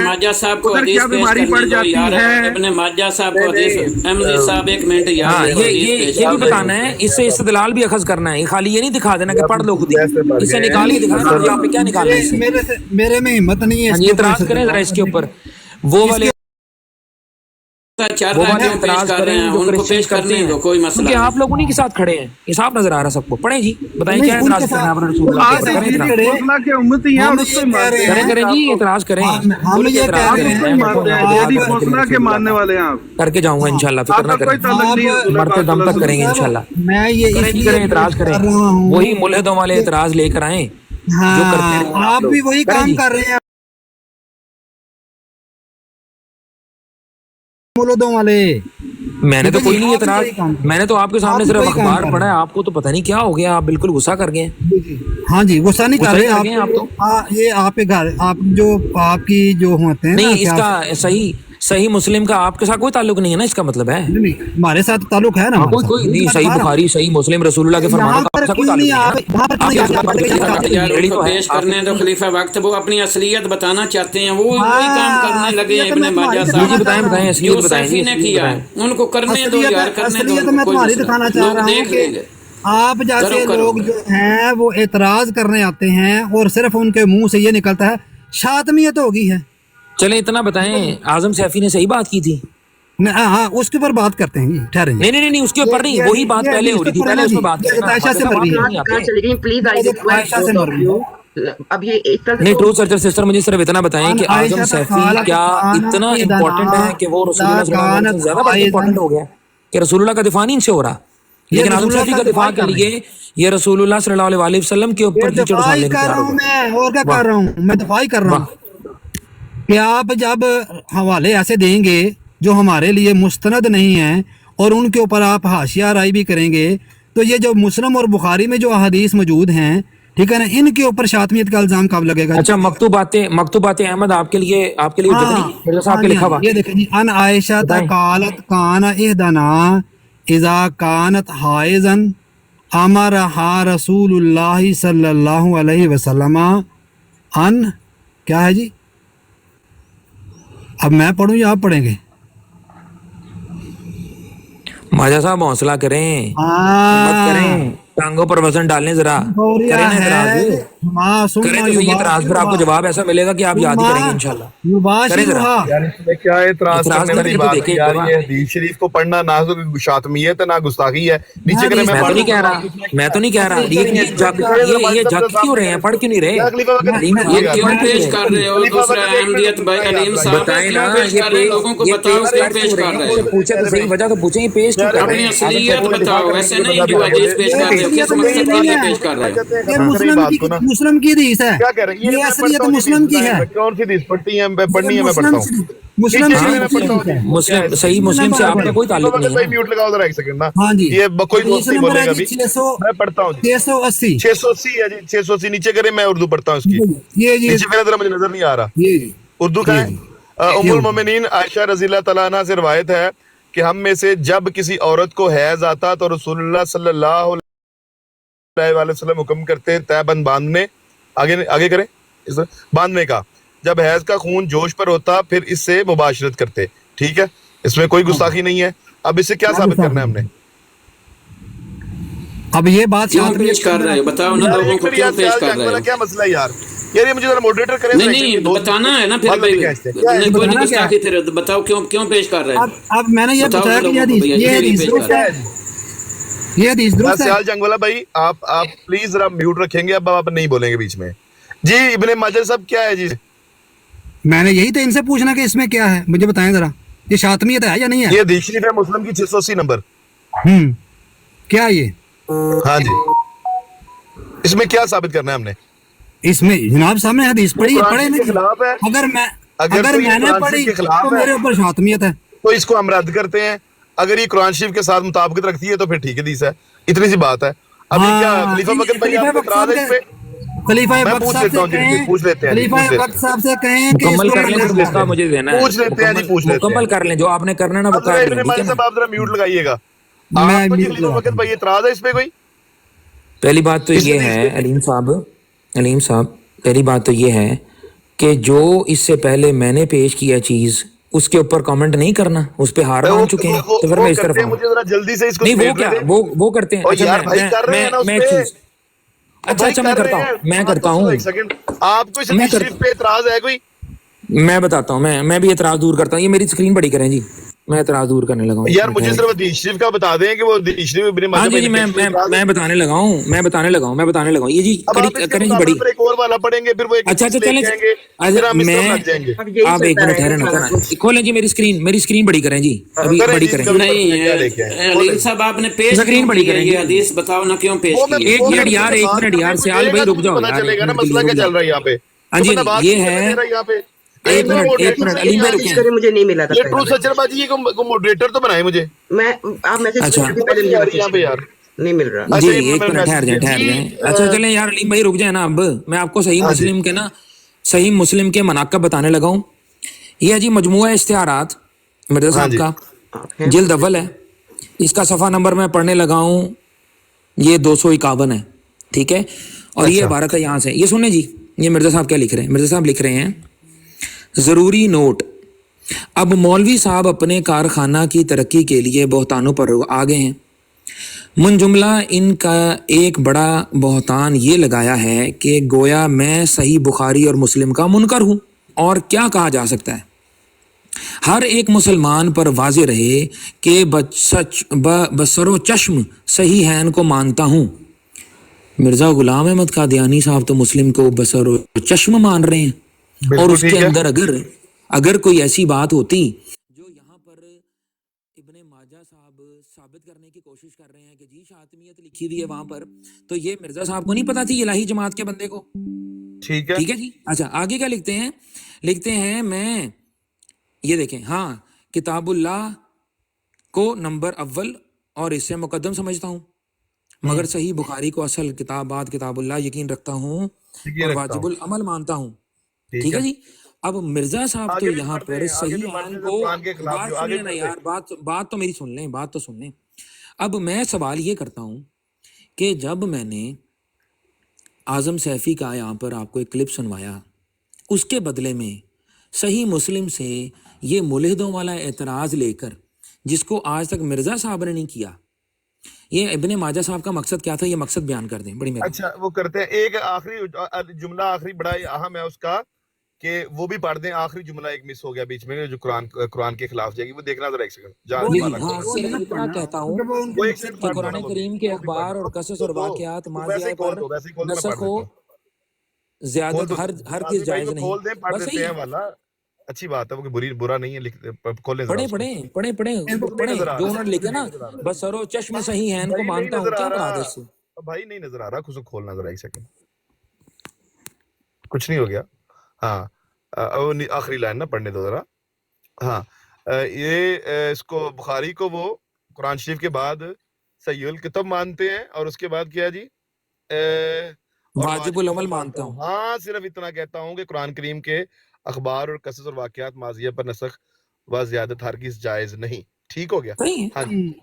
माजा साहब को हदीस पेश करने दो यार, इब्ने माजा साहब को हदीस। अहमदी साहब एक मिनट यार, ये भी बताना है, इससे इस्तेदलाल भी अखज़ करना है, खाली ये नहीं दिखा देना कि पढ़ लो खुद ही, इससे निकाल के दिखाना यहाँ पे क्या निकालना है। मेरे में हिम्मत नहीं है, इतराज करें जरा इसके ऊपर। वो वाले चार पेश कर रहे हैं, उनको पेश करने दो, कोई मसला नहीं। आप लोग उन्हीं के साथ खड़े हैं, ये साफ नजर आ रहा सबको। पढ़े जी, बताएं क्या एतराज करना है? करें जी, एतराज करें, के मानने वाले हैं आप। करके जाऊंगा इंशाल्लाह, फिक्र ना करें, मरते दम तक करेंगे इंशाल्लाह। मैं ये एतराज करें, वही मुल्हिदों वाले एतराज लेकर आए जो करते हैं। आप भी वही काम कर रहे हैं वाले। मैंने तो कोई नहीं एतराज, मैंने तो आपके सामने सिर्फ अखबार पढ़ा है, आपको तो पता नहीं क्या हो गया, आप बिल्कुल गुस्सा कर गए। हाँ जी, गुस्सा नहीं कर रहे आप तो। ये आप घर, आप जो आपकी जो होते हैं नहीं, इसका सही मुस्लिम का आपके साथ कोई ताल्लुक नहीं है ना, इसका मतलब है? नहीं, हमारे साथ ताल्लुक है ना। कोई नहीं, सही बुखारी, सही मुस्लिम, रसूलुल्लाह के फरमानों का कोई ताल्लुक नहीं है। पेश करने तो खलीफा वक्त वो अपनी असलियत बताना चाहते हैं, वो वही काम करने लगे हैं। इब्ने माजा साहब बताएं असलियत बताएं, ने किया है, उनको करने दो यार, करने दो, कोई दिखाना चाह रहा हूं। आप जैसे लोग जो हैं वो एतराज करने आते हैं और सिर्फ उनके मुंह से ये निकलता है शातमियत हो गई है। चले इतना बताएं, आजम सैफी ने सही बात की थी? हाँ, उसके ऊपर बात करते हैं, ठहरें। नहीं, उसके ऊपर नहीं, वही बात पहले हो रही थी, पहले उस पर बात आयशा से मरवी, अब ये एक तरह नहीं से ट्रूथ सर्चर सिस्टर, मुझे सिर्फ इतना बताएं कि आजम सैफी क्या इतना इम्पोर्टेंट है कि वो रसूलुल्लाह सल्लल्लाहु अलैहि वसल्लम से ज्यादा इम्पोर्टेंट हो गया कि रसूलुल्लाह का दिफा नहीं इनसे हो रहा, लेकिन आजम सैफी का दिफा के लिए ये रसूलुल्लाह सल्लल्लाhu अलैहि वसल्लम के ऊपर कीचड़ उछालने के तैयार हो गए। मैं और क्या कर रहा हूँ, मैं दफाई कर रहा हूँ कि आप जब हवाले ऐसे देंगे जो हमारे लिए मुस्तनद नहीं है और उनके ऊपर आप हाशिया राय भी करेंगे, तो ये जो मुस्लिम और बुखारी में जो अहादीस मौजूद हैं, ठीक है ना, इनके ऊपर शातमियत का इल्जाम कब लगेगा? अच्छा मकतूबाते अहमद आपके लिए उजत नहीं, मिर्जा साहब के लिखा हुआ ये देखें जी, अन आयशा कालत कान इहदना इज़ा कानत हाइज़न अमरहा रसूलुल्लाह सल्लल्लाहु अलैहि वसल्लम अन, क्या है जी? अब मैं पढ़ूं या आप पढ़ेंगे? माजा साहब हौसला करें, हिम्मत करें, टांगों पर वजन डालने जरा, करें ना इतराज, करें तो सही इतराज, फिर आपको जवाब ऐसा मिलेगा कि आप याद ही करेंगे इंशाल्लाह। करें जरा, यार इसमें क्या एतराज करने वाली बात है यार? देखिए, ये हदीस शरीफ को पढ़ना ना तो शातमियत है ना गुस्ताखी है। नीचे करें, मैं तो नहीं कह रहा, लेकिन ये जग क्यों रहे हैं, पढ़ क्यों नहीं रहे? ये क्यों पेश कर रहे हो दूसरा अहमदियत भाई अलीम साहब, बताएं ना, क्यों पेश कर रहे हैं? लोगों को बताओ क्यों पेश कर रहे हो? पूछे तो सही, वजह तो पूछे, ही पेश क्यों कर रहे अपनी हैं? असलियत बताओ, वैसे नहीं जो हदीस पेश कर रहे हो, किस मकसद के लिए पेश कर रहे हो? ये मुस्लिम की हदीस है, क्या कह रहे हैं? ये असलियत मुस्लिम की है। कौन सी हदीस पढ़ती है? पढ़नी है, मैं पढ़ता हूँ। मुस्लिम सही, मुस्लिम से आपका कोई ताल्लुक नहीं है। म्यूट लगाओ जरा एक सेकंड ना। हाँ जी, ये कोई दोस्त नहीं बोलेगा अभी, मैं पढ़ता हूँ। 680 680 है जी, 680 नीचे करें, मैं उर्दू पढ़ता हूँ इसकी। ये जी, नीचे मेरा जरा मुझे नजर नहीं आ रहा, ये जी उर्दू का है। उम्मुल मोमिनीन आयशा रज़ियल्लाहु तआला अन्हा से रिवायत है कि हम में से जब किसी औरत को हैज आता तो रसूलुल्लाह सल्लल्लाहु अलैहि वसल्लम हुक्म करते तहबंद बांधने, आगे करें, इस बांधने का। जब हैज का खून जोश पर होता फिर इससे मुबाशरत करते। ठीक है, इसमें कोई गुस्ताखी नहीं है। अब इससे क्या साबित करना है हमने? अब ये बात क्यों पेश कर रहे हो? बताओ ना लोगों को क्यों पेश कर रहे हो? क्या मसला है यार? यार ये मुझे जरा मॉडरेटर करें। नहीं बताना है ना फिर भाई, कोई नहीं गुस्ताखी, फिर बताओ क्यों पेश कर रहे हो? अब मैंने ये बताया कि ये हदीस दुरुस्त है, ये हदीस दुरुस्त है। सियाल जंग वाला भाई, आप प्लीज जरा म्यूट रखेंगे, अब आप नहीं बोलेंगे बीच में जी। इब्ने माजा साहब क्या है जी? मैंने यही तो इनसे पूछना कि इसमें क्या है, मुझे बताएं जरा, ये शातमियत है या नहीं है? ये हदीस शरीफ है मुस्लिम की 680 नंबर। क्या ये? हाँ जी, इसमें क्या साबित करना है हमने? इसमें जनाब सामने हदीस पढ़े नहीं, खिलाफ है। अगर तो मैंने पढ़ी तो मेरे ऊपर शातमियत है, तो इसको हम रद्द करते हैं। अगर ये कुरान शरीफ के साथ मुताबिकत रखती है तो फिर ठीक हदीस है, इतनी सी बात है। अभी क्या खलीफा वक्त भाई आपको इतराज है इस पे? खलीफा मैं वक्त पूछ साहब लेता हूँ से जी, कहें, पूछ लेते हैं, खलीफा वक्त साहब से कहें कि मुकम्मल इसको कर लें, रद्द फिर करें। मौका मुझे देना है। पूछ लेते हैं जी, पूछ लेते हैं। मुकम्मल कर लें, जो आपने करना है ना वो कर लें, इब्ने माजा साहब आप जरा म्यूट लगाइएगा। मैं आपको जी म्यूट खलीफा वक्त भाई इतराज है इस पे कोई? पहली बात तो ये है अलीम साहब, पहली बात तो ये है कि जो इससे पहले मैंने पेश किया चीज उसके ऊपर कमेंट नहीं करना, उस पे हार मान चुके हैं, तो फिर मैं इस तरफ मुझे जरा जल्दी से इसको नहीं, वो क्या वो करते हैं। अच्छा यार भाई कर रहे हैं ना मैं उस पे। अच्छा मैं करता हूँ एक सेकंड, आपको इस हदीस शरीफ पे इतराज है कोई? मैं बताता हूँ, मैं भी एतराज दूर करता हूँ। ये मेरी स्क्रीन बड़ी करें जी, मैं एतराज दूर करने लगा हूँ यार। मुझे सिर्फ हदीस शरीफ का बता दें कि वो हदीस शरीफ इब्ने हाँ माजा जी मैं बताने लगा हूँ ये जी करें जी बड़ी। एक और वाला पढ़ेंगे, फिर वो एक अच्छा चलें, आप एक मिनट ठहरे ना, खोलें जी मेरी स्क्रीन बड़ी करें जी, अभी बड़ी करें। नहीं अलीम साहब आपने पेश स्क्रीन बड़ी करें, ये हदीस बताओ ना क्यों पेश की? एक मिनट यार सियाल भाई रुक जाओ यार, चलेगा ना, मसला क्या चल रहा है यहाँ पे? हाँ जी ये है, एक मिनट अलीम भाई रुकिए, मुझे नहीं मिला था। ये ट्रू सचर बाजी, ये को मॉडरेटर तो बनाए मुझे। मैं आप मैसेज अच्छा। पहले यहाँ पे यार नहीं मिल रहा। जी एक मिनट ठहर जाए। अच्छा चलें यार अलीम भाई रुक जाए ना, अब मैं आपको सही मुस्लिम के मनाकब बताने लगा हूँ। ये जी मजमुआ इश्तिहारात मिर्जा साहब का जिल्द अव्वल है, इसका सफ़ा नंबर मैं पढ़ने लगा हूँ, ये 251 है, ठीक है। और ये इबारत है यहाँ से, ये सुने जी, ये मिर्जा साहब क्या लिख रहे हैं। मिर्जा साहब लिख रहे हैं, ज़रूरी नोट, अब मौलवी साहब अपने कारखाना की तरक्की के लिए बहतानों पर आ गए हैं। मुंजुमला इनका एक बड़ा बहतान ये लगाया है कि गोया मैं सही बुखारी और मुस्लिम का मुनकर हूँ, और क्या कहा जा सकता है। हर एक मुसलमान पर वाज़े रहे कि बसरो चश्म सही है इनको मानता हूँ। मिर्जा गुलाम अहमद कादियानी साहब तो मुस्लिम को बसर और चश्म मान रहे हैं, और बिल्कुल उसके ठीक है। अंदर अगर अगर कोई ऐसी बात होती जो यहाँ पर इब्ने माजा साहब साबित करने की कोशिश कर रहे हैं कि जी शातमियत लिखी हुई है वहां पर, तो ये मिर्जा साहब को नहीं पता थी इलाही जमात के बंदे को? ठीक है। ठीक है जी। अच्छा, आगे क्या लिखते हैं? लिखते हैं, मैं ये देखें, हाँ, किताबुल्लाह को नंबर अव्वल और इससे मुकद्दम समझता हूँ, मगर सही बुखारी को असल किताब बाद किताबुल्लाह यकीन रखता हूँ यकीन और रखता हूँ। वाजिबुल अमल मानता हूँ। ठीक ठीक है है। जी। अब मिर्जा साहब तो आगे भी यहाँ पढ़ते पर हैं, आगे सही भी पढ़ते आन हैं, को, कुरान के खिलाफ बात जो आगे सुनिए ना पढ़ते यार, बात तो मेरी सुन लें, बात तो सुन लें। अब मैं सवाल ये करता हूँ कि जब मैंने आजम सैफी का यहाँ पर आपको एक क्लिप सुनवाया, उसके बदले में सही मुस्लिम से ये मुल्हिदों वाला एतराज़ लेकर, जिसको आज तक मिर्जा साहब ने नहीं किया, ये इब्ने माजा साहब का मकसद क्या था, ये मकसद बयान कर दें, बड़ी मेहरबानी। अच्छा वो करते हैं। एक आखिरी जुमला आखिरी बड़ा अहम है उसका, कि वो भी पढ़ दें। आखिरी जुमला एक मिस हो गया बीच में, जो कुरान के खिलाफ जाएगी, वो देखना जरा एक सेकंड। जी जी, हाँ, सिर्फ इतना कहता हूँ वो एक सेकंड कि पढ़ दो ना, कुरान वो भी करीम के वो भी पढ़ अखबार दो। और कसस और तो वाक़यात वैसे माज़िया ही खोल पर दो, वैसे ही खोल दो, मैं नसख पढ़ हो देता हूँ। खोल ज़्यादत दो, हर काजी किस भाई जायज़ को नहीं। खोल दें, पढ़ बस देते सही हैं है, वाला। अच्छी बात है, वो बुरी बुरा नहीं है। खोलें जरा पढ़े उसको। पढ़े पढ़े पढ़े नहीं पढ़े नजर आ जो रहा, उन्होंने लिखा ना, नजर आ रहा बस सरो चश्म सही है, इनको भाई, नहीं मानता हूँ, नजर आ क्या रहा मुराद है इससे? भाई, नहीं नजर आ रहा। उसको खोलना जरा एक सेकंड। कुछ नहीं हो गया। हाँ, वो आखिरी लाइन ना पढ़ने दो जरा। हाँ, इसको बुखारी को वो कुरान शरीफ के बाद सहीहुल किताब मानते हैं, और उसके बाद क्या है जी, और वाजिबुल वाजिबुल अमल अमल मानता मानता हूँ। हूँ। हाँ, सिर्फ इतना कहता हूँ कि कुरान करीम के अखबार और कसस और वाकयात माजिया पर नसख व ज़ियादत हरगिज़ जायज़ नहीं। ठीक हो गया। सही है। हाँ जी,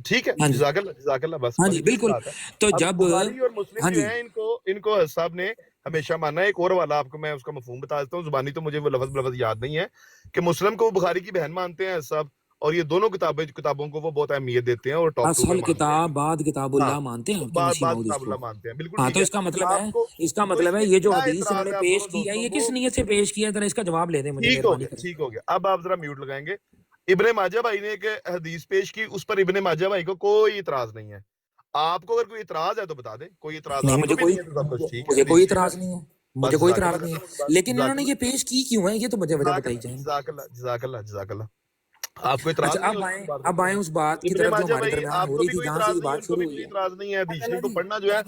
ठीक है। हाँ जी, जज़ाकल्लाह, बस हाँ बस जी, इतनी बिल्कुल। बात है। तो अब जब, बुखारी और मुस्लिम हाँ जो जी, है, इनको साहब ने हमेशा माना है। एक और वाला आपको मैं उसका मफहूम बता देता हूँ, जुबानी तो मुझे वो लफ्ज़ याद नहीं है, कि मुस्लिम को वो बुखारी की बहन मानते हैं साहब, और ये दोनों किताबों को वो बहुत अहमियत देते हैं और टॉप 2 में असल मानते हैं। किताब बाद हाँ, किताबुल्लाह मानते हैं आपके मसीह बाद मऊद इसको। किताबुल्लाह मानते हैं, बिल्कुल हाँ, ठीक तो है। इसका मतलब है, आपको इसका तो मतलब है इसमें ये जो क्या हदीस एतराज इन्होंने है आप पेश दोनों की है, दोस्तों ये को? किस नीयत से पेश किया है, जरा इसका जवाब ले दें मुझे, मेहरबानी करें। ठीक हो गया। अब आप जरा म्यूट लगाएंगे। इब्ने माजा भाई ने एक हदीस पेश की, उस पर इब्ने माजा भाई को कोई इतराज नहीं है। आपको अगर कोई इतराज है तो बता दे। कोई इतराज नहीं, आपको भी नहीं है तो सब कुछ ठीक है, मुझे कोई हदीस ठीक है। इतराज नहीं है, बस मुझे कोई इतराज नहीं है, जज़ाकल्लाह, लेकिन इन्होंने ये पेश की क्यों है, ये तो मुझे वजह बताई जाए। जज़ाकल्लाह। आपको इतराज अच्छा, नहीं है उसकी बात अब आए उस बात की इब्ने तरफ जो माजा हमारे भाई, दरमियान हो आपको रही भी थी, कोई जहाँ से इतराज ये नहीं है, बात उनको शुरू भी हुई कोई है। इतराज नहीं है। हदीस शरीफ को पढ़ना जो है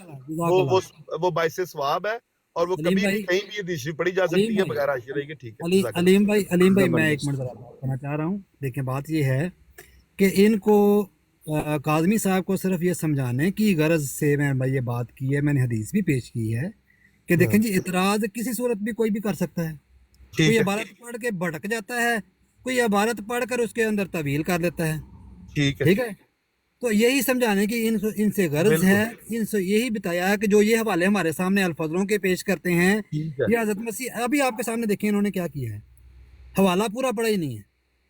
वो बाइस सवाब है, और वो कभी भी कहीं भी हदीस शरीफ पढ़ी जा सकती है बगैर आशिया के। ठीक है, जज़ाकल्लाह। अलीम भाई, मैं एक जबरदस्त। मिनट ज़रा बात करना चाह रहा हूँ। देखिए, बात ये है कि इनको काज़मी साहब को सिर्फ ये समझाने की गरज से मैं भाई ये बात की है, मैंने हदीस भी पेश की है कि देखें जी, इतराज़ किसी सूरत भी कोई भी कर सकता है। कोई ठीक है, इबारत पढ़ के भटक जाता है, कोई इबारत पढ़ कर उसके अंदर तवील कर देता है। ठीक है, ठीक है, तो यही समझाने की इनसे गरज है। बिल्कुल इनसे यही बताया है कि जो ये हवाले हमारे सामने अल्फाजों के पेश करते हैं, ठीक है, ये हज़रत मसीह अभी आपके सामने देखिए इन्होंने क्या किया है, हवाला पूरा पढ़ा ही नहीं है,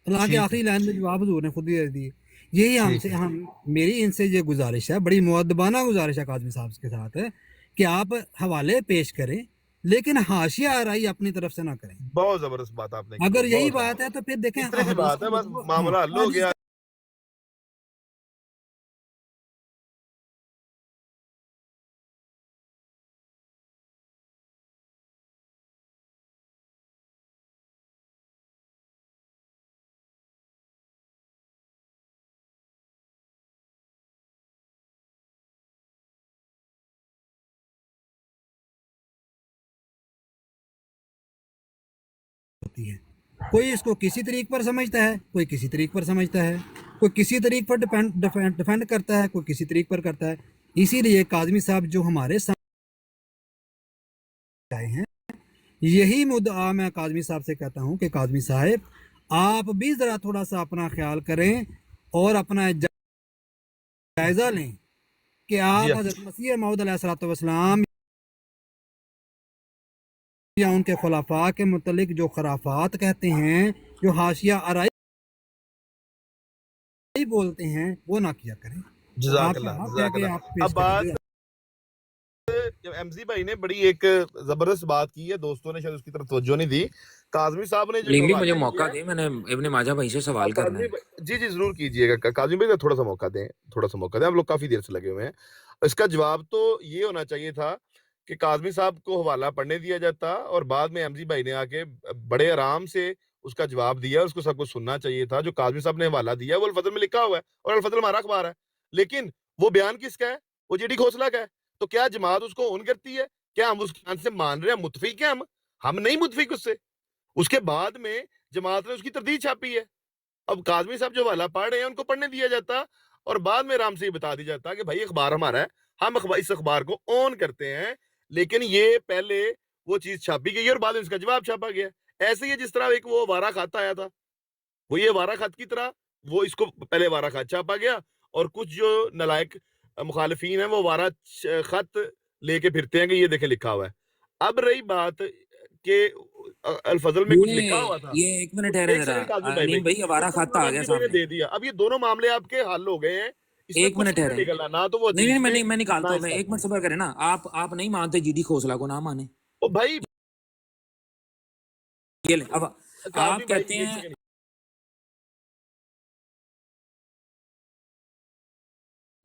हालांकि ठीक है, आखिरी लाइन में जवाब हुजूर ने खुद ही दे दी। यही ठीक है। मेरी इनसे ये गुजारिश है, बड़ी मुअद्दबाना गुजारिश है काज़मी साहब के साथ, कि आप हवाले पेश करें, लेकिन हाशिया आराई अपनी तरफ से ना करें। बहुत जबरदस्त बात आपने की, अगर यही बहुत बात है तो फिर देखें इतनी सी हदीस बात का है, बस मतलब, मामला हल हो हदीस गया। होती है। कोई इसको किसी तरीक पर समझता है, कोई किसी तरीक पर समझता है, कोई किसी तरीक पर डिफेंड करता है, कोई किसी तरीक पर करता है। इसीलिए काज़मी साहब जो हमारे सामने आए हैं, यही मुद्दा मैं काज़मी साहब से कहता हूं कि काज़मी साहब, आप भी ज़रा थोड़ा सा अपना ख्याल करें और अपना जायज़ा लें कि आप जी हज़रत मसीह मऊद अलैहिस्सलाम या उनके खुलाफा के मुतलिक जो खराफात कहते हैं, जो हाशिया आराई बोलते हैं, वो ना किया करें। जज़ाकल्लाह, आप जज़ाकल्लाह। पेश अब बात करें। एमजी भाई ने बड़ी एक जबरदस्त बात की है, दोस्तों ने शायद उसकी तरफ तवज्जो नहीं दी। काज़मी साहब ने जो लीम भी हवाला मुझे किया मौका है, दे, मैंने इब्ने माजा भाई से सवाल करना काज़मी है। जी जी जरूर कीजिएगा। काज़मी भाई थोड़ा सा मौका दें, आप लोग काफी देर से लगे हुए हैं। اس کا جواب تو یہ ہونا چاہیے تھا کہ کاظمی صاحب کو حوالہ پڑھنے دیا جاتا اور بعد میں احمدی بھائی نے آ کے بڑے آرام سے اس کا جواب دیا. اس کو سب کچھ سننا چاہیے تھا. جو کاظمی صاحب نے حوالہ دیا وہ الفضل میں لکھا ہوا ہے اور الفضل ہمارا اخبار ہے, لیکن وہ بیان کس کا ہے؟ وہ جی ڈی کھوسلا کا ہے. تو کیا جماعت اس کو اون کرتی ہے؟ کیا ہم اس بیان سے مان رہے ہیں, متفق ہیں ہم نہیں متفق اس سے. اس کے بعد میں جماعت نے اس کی تردید چھاپی ہے. اب کاظمی صاحب جو حوالہ پڑھ رہے ہیں ان کو پڑھنے دیا جاتا اور بعد میں آرام سے یہ بتا دیا جاتا کہ بھائی اخبار ہمارا ہے, ہم اس اخبار کو اون کرتے ہیں. لیکن یہ پہلے وہ چیز چھاپی گئی اور بعد میں اس کا جواب چھاپا گیا. ایسے ہی جس طرح ایک وہ وارہ خط آیا تھا, وہ یہ وارہ خط کی طرح وہ اس کو پہلے وارہ خط چھاپا گیا اور کچھ جو نلائق مخالفین ہیں وہ وارہ خط لے کے پھرتے ہیں کہ یہ دیکھیں لکھا ہوا ہے. اب رہی بات کہ الفضل میں کچھ لکھا ہوا تھا, یہ ایک منٹ ٹھہرے ذرا علیم بھائی, ہمارا خط آ گیا سامنے, دے دیا. اب یہ دونوں معاملے آپ کے حل ہو گئے ہیں. ایک منٹ ٹھہرے, نکلنا نہ تو وہ نہیں میں نکالتا ہوں, میں ایک منٹ صبر کریں نا. آپ نہیں مانتے جی ڈی کھوسلا کو, نہ مانے بھائی. یہ لیں, اب آپ کہتے ہیں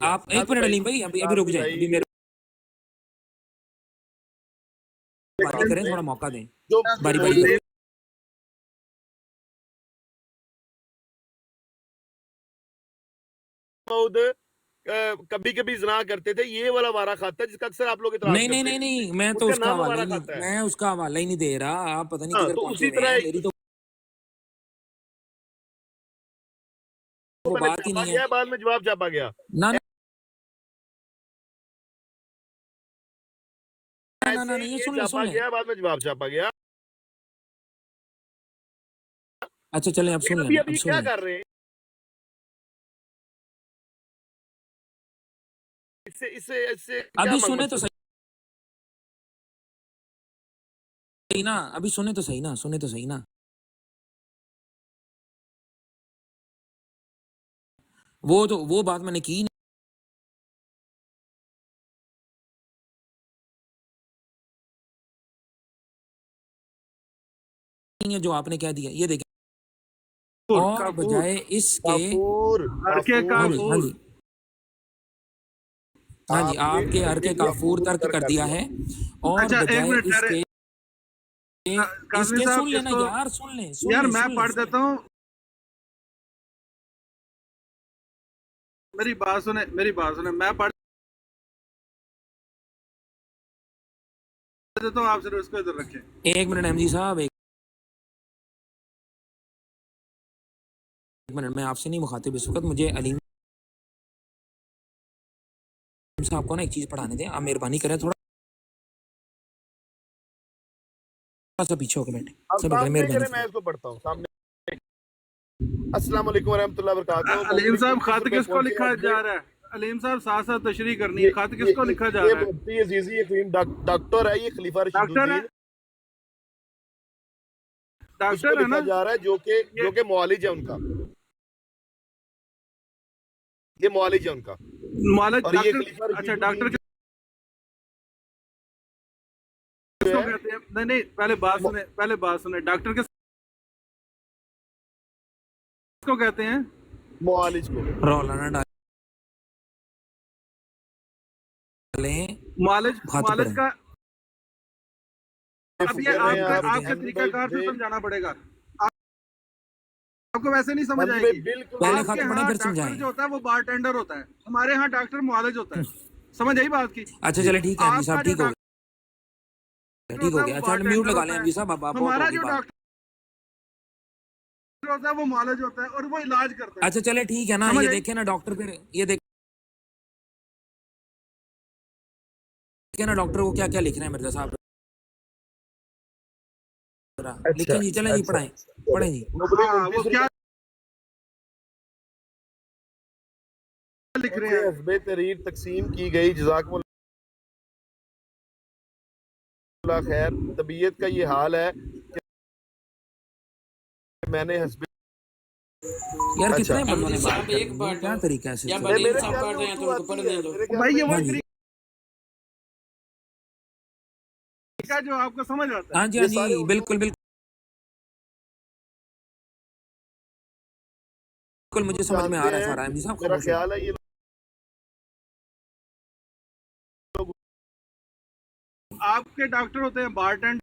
آپ ایک منٹ علیم بھائی ابھی رک جائیں, ابھی میرے بات کریں, تھوڑا موقع دیں باری باری. کبھی کبھی زنا کرتے تھے, یہ والا وارہ خط ہے جس کا اکثر آپ لوگ اعتراض کرتے ہیں. نہیں میں تو اس کا حوالہ میں اس کا حوالہ ہی نہیں دے رہا. آپ پتہ نہیں کدھر پہنچے ہوئے ہیں, میری تو وہ بات ہی نہیں ہے. بعد میں جواب چھاپا گیا. یہ سن لیں بعد میں جواب چھاپا گیا. اچھا چلیں اب سن لیں, اب کیا کر رہے ہیں ابھی سنیں تو صحیح نا, ابھی سنیں تو صحیح نا. وہ بات میں نے کی نہیں ہے جو آپ نے کہہ دیا. یہ دیکھیں, اور بجائے اس کے ہاں جی آپ کے ہر کے کافور ترک کر دیا ہے, اور بجائے اس کے سن لینا یار, سن لیں یار میں پڑھ دیتا ہوں, میری بات سنیں, میں پڑھ دیتا ہوں, آپ صرف اس کو ادھر رکھیں. ایک منٹ احمدی صاحب, ایک منٹ, میں آپ سے نہیں مخاطب اس وقت. مجھے علیم صاحب کو نا ایک چیز پڑھانے دیں, آپ مہربانی کریں تھوڑا سا پیچھے ہو کے بیٹھیں. میں اس کو پڑھتا ہوں سامنے. السلام علیکم ورحمۃ اللہ وبرکاتہ. علیم صاحب خط کس کو لکھا جا رہا ہے؟ علیم صاحب ساتھ تشریح کرنی ہے, خط کس کو لکھا جا رہا ہے؟ ڈاکٹر ہے یہ, خلیفہ رشید الدین ڈاکٹر ہے نا, جا رہا ہے جو کہ معالج ہے ان کا, یہ معالج ہے ان کا. اچھا ڈاکٹر کس کو کہتے ہیں؟ نہیں پہلے بات سنیں, ڈاکٹر کس کو کہتے ہیں؟ معالج کو. رولا نہ ڈالیں, معالج کا اب یہ آپ کے طریقہ کار سے سمجھانا پڑے گا, آپ کو ویسے نہیں سمجھ آئے گی. پہلے خط پڑھیں پھر سمجھائیں. جو ہوتا ہے وہ بار ٹینڈر ہوتا ہے, ہمارے ہاں ڈاکٹر معالج ہوتا ہے. سمجھ آئی بات کی؟ اچھا چلے ٹھیک ہے صاحب, ٹھیک ہو گیا. اچھا میوٹ لگا لیں ابھی صاحب, ہمارا جو ڈاکٹر ہوتا ہے وہ معالج ہوتا ہے اور وہ علاج کرتا ہے. اچھا چلے ٹھیک ہے نا, یہ دیکھیں نا ڈاکٹر, پھر یہ دیکھیں نا ڈاکٹر کو کیا لکھ رہے ہیں مرزا صاحب, لکھیں جی, چلیں جی پڑھیں جی. وہ کیا لکھ رہے ہیں؟ حزب تحریر تقسیم کی گئی, جزاکم اللہ خیر. طبیعت کا یہ حال ہے کہ میں نے حزب یار کتنے بندوں نے صاحب ایک بار کیا طریقہ ہے, یا علیم صاحب پڑھ رہے ہیں تو ان کو پڑھنے دو بھائی. یہ وہ طریقہ جو آپ کو سمجھ آتا ہے. ہاں جی بالکل مجھے سمجھ میں آ رہا ہے سارا. احمدی صاحب میرا خیال ہے یہ आपके डॉक्टर होते हैं बारटेंडर,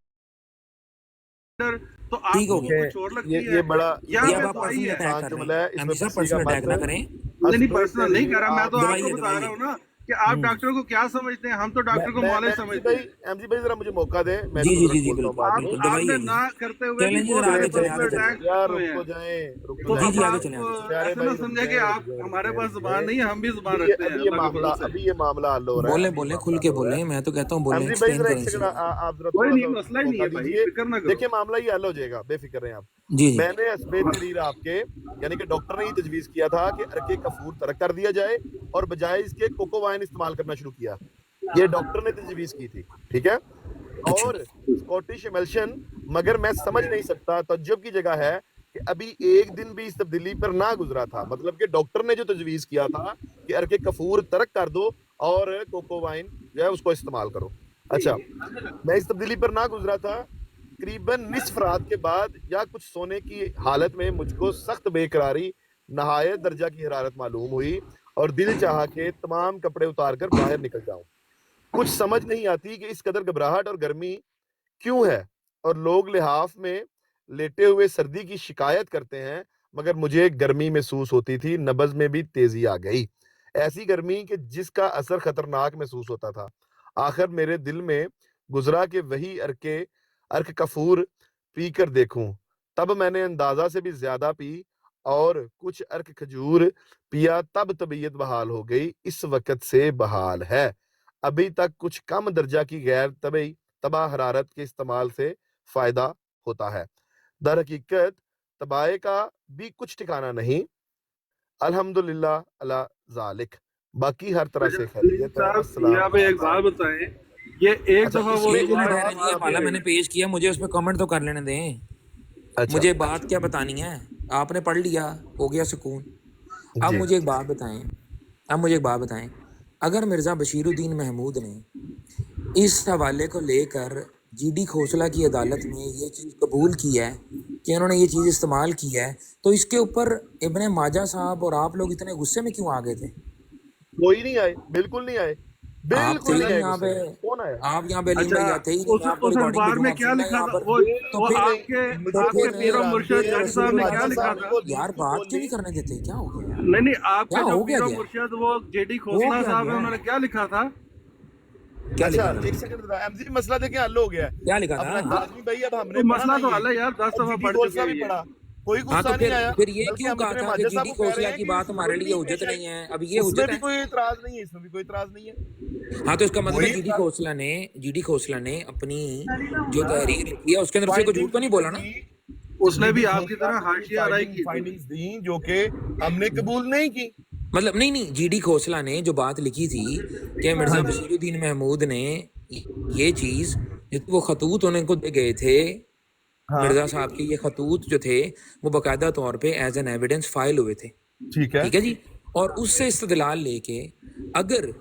तो ठीक हो आपको गया। वो कुछ और लगती ये है। बड़ा यहाँ ये अब पे आप दवाई पर्सनल है। अटैक कर जो रहे मिला है, हैं, इसमें एमपी साहब पर्ची का पर्सनल अटैक ना मत करें। नहीं पर्सनल नहीं कर रहा, मैं तो दवाइए, आपको बता रहा दवाइए। हूँ ना कि आप डॉक्टर को क्या समझते हैं, हम तो डॉक्टर को मौलवी समझते हैं। एमजी भाई जरा मुझे मौका दे, मैं जी जी तुरंत जी जी बोलता हूँ बिल्कुल बाद आप में। बिल्कुल आपने दवाइए। ना करते हुए चलें भी जी, बहुत जरा सारे आगे चलें, पर्सनल आगे चलें। अटैक यार हुए रुक तो हैं। जाएं, रुक तो तो जी अब जी जाएं। आगे आप चलें, आगे चलें। प्यारे ऐसे ना भाई रुक समझे कि जाएं, आप हमारे पास जुबान नहीं है, हम भी जुबान अभी रखते हैं अभी ये अल्लाह के मामला फजल से। अभी ये मामला हल हो रहा है, बोले अभी बोले मामला खुल हल के हो रहा बोले, है। मैं तो कहता हूँ बोले, एमजी भाई एक्सप्लेन जरा एक करें सेकंड, चीजें। आप जरा कोई थोड़ा नहीं, सा मसला ही नहीं मौका है भाई, दीजिए। फिक्र ना करो। देखिए मामला ये हल हो जाएगा, बेफिक्र रहें आप। जी जी मैंने हस्बे तहरीर आपके यानी कि डॉक्टर ने ये तजवीज़ किया था कि अर्के कफूर तर्क कर दिया जाए और बजाय इसके कोको वाइन इस्तेमाल करना शुरू किया। ये डॉक्टर ने तजवीज़ की थी, ठीक है। अच्छा और स्कॉटिश इमल्शन, मगर मैं समझ नहीं सकता, तज्जुब की जगह है कि अभी एक दिन भी इस तब्दीली पर ना गुजरा था। मतलब कि डॉक्टर ने जो तजवीज़ किया था कि अर्के कफूर तर्क कर दो और कोको वाइन जो है उसको इस्तेमाल करो। अच्छा, मैं इस तब्दीली पर ना गुजरा था। करीबन निस्फ रात के बाद या कुछ सोने की हालत में मुझको सख्त बेकरारी, नहायत दर्जा की हरारत मालूम हुई और दिल चाहा कि तमाम कपड़े उतार कर बाहर निकल जाऊं। कुछ समझ नहीं आती कि इस कदर घबराहट और गर्मी क्यों है, और लोग लिहाफ में लेटे हुए सर्दी की शिकायत करते हैं, मगर मुझे गर्मी महसूस होती थी। नब्ज में भी तेजी आ गई, ऐसी गर्मी कि जिसका असर खतरनाक महसूस होता था। आखिर मेरे दिल में गुजरा कि वही अर्क कफूर पी कर देखूं। तब मैंने अंदाजा से भी ज्यादा पी और कुछ अर्क खजूर पिया, तब तबीयत बहाल हो गई। इस वक्त से बहाल है। अभी तक कुछ कम दर्जा की गैर तबई तबाह हरारत के इस्तेमाल से फायदा होता है। दर हकीकत तबाए का भी कुछ ठिकाना नहीं। अल्हम्दुलिल्लाह अला ज़ालिक। बाकी हर तरह अच्छा से सलीम खैरियत है। साहब, यहाँ पे एक बात बताएं, ये एक अच्छा, दफा इस वो एक ये मिनट दुआ है ना बात जी, ये आप हवाला आपके मैंने पेश किया, मुझे उस पर कमेंट तो कर लेने दें। अच्छा मुझे बात क्या बतानी है, आपने पढ़ लिया, हो गया सुकून। अब जी मुझे एक बात बताएं, अब मुझे एक बात बताएं, अगर मिर्ज़ा बशीरुद्दीन महमूद ने इस हवाले को लेकर जीडी खोसला की अदालत में ये चीज़ कबूल की है कि उन्होंने ये चीज़ इस्तेमाल की है, तो इसके ऊपर इब्ने माजा साहब और आप लोग इतने गुस्से में क्यों आ गए थे? कोई नहीं आए, बिल्कुल नहीं आए, आप थे बिल्कुल ही नहीं नहीं आए यहाँ गुस्से पे, में। कौन आया? आप यहाँ पे अलीम अच्छा भाई आते ही नहीं, मैं आपको उस रिकॉर्डिंग अखबार भेजूंगा, में आप क्या सुनना लिखा यहाँ था, पर। वो तो वो फिर आपके मुझे आपके फिर पीरो मुर्शिद जज साहब ने क्या माजा लिखा साहब था? को यार लीक बात बोल क्यों दी। नहीं करने देते, क्या हो गया यार, नहीं क्या आपके जो हो क्या पीरो गया, मुर्शिद वो जेडी हो खोसला क्या साहब है, गया, उन्होंने क्या लिखा था? क्या अच्छा लिखा था, एक सेकंड, एमजी मसला देखिए हल हो गया है। क्या लिखा था? अपना काजमी भाई अब तो हमने पढ़ा मसला नहीं तो है हल है यार, 10 और दफा जीडी पढ़ चुके खोसला हैं भी ये। पढ़ा, कोई हाँ तो गुस्सा नहीं आया। फिर ये बल्कि क्यों हम कहा इतने था कि माजा साहब जीडी को कह रहे खोसला हैं की कि बात हमारे जरूरत लिए नहीं हुज्जत पेश आई। नहीं है, अब ये उसमें हुज्जत भी है? कोई इतराज नहीं है, इसमें भी कोई इतराज नहीं है। हाँ तो इसका मतलब है वही जीडी खोसला ने अपनी जो तहरीर लिखी है उसके अंदर से कोई झूठ तो नहीं बोला ना? उसने भी आपकी तरह हाशिया राय की थी। फाइंडिंग्स दी जो कि हमने कबूल नहीं की। मतलब नहीं नहीं, जीडी खोसला ने जो बात लिखी थी कि मिर्जा बशीरुद्दीन महमूद ने ये चीज, वो खतूत उनको दे गए थे हाँ मिर्जा साहब के, ये खतूत जो थे वो बाकायदा तौर पे एज एन एविडेंस फाइल हुए थे, ठीक है। ठीक है जी। और उससे इस्तदलाल लेके अगर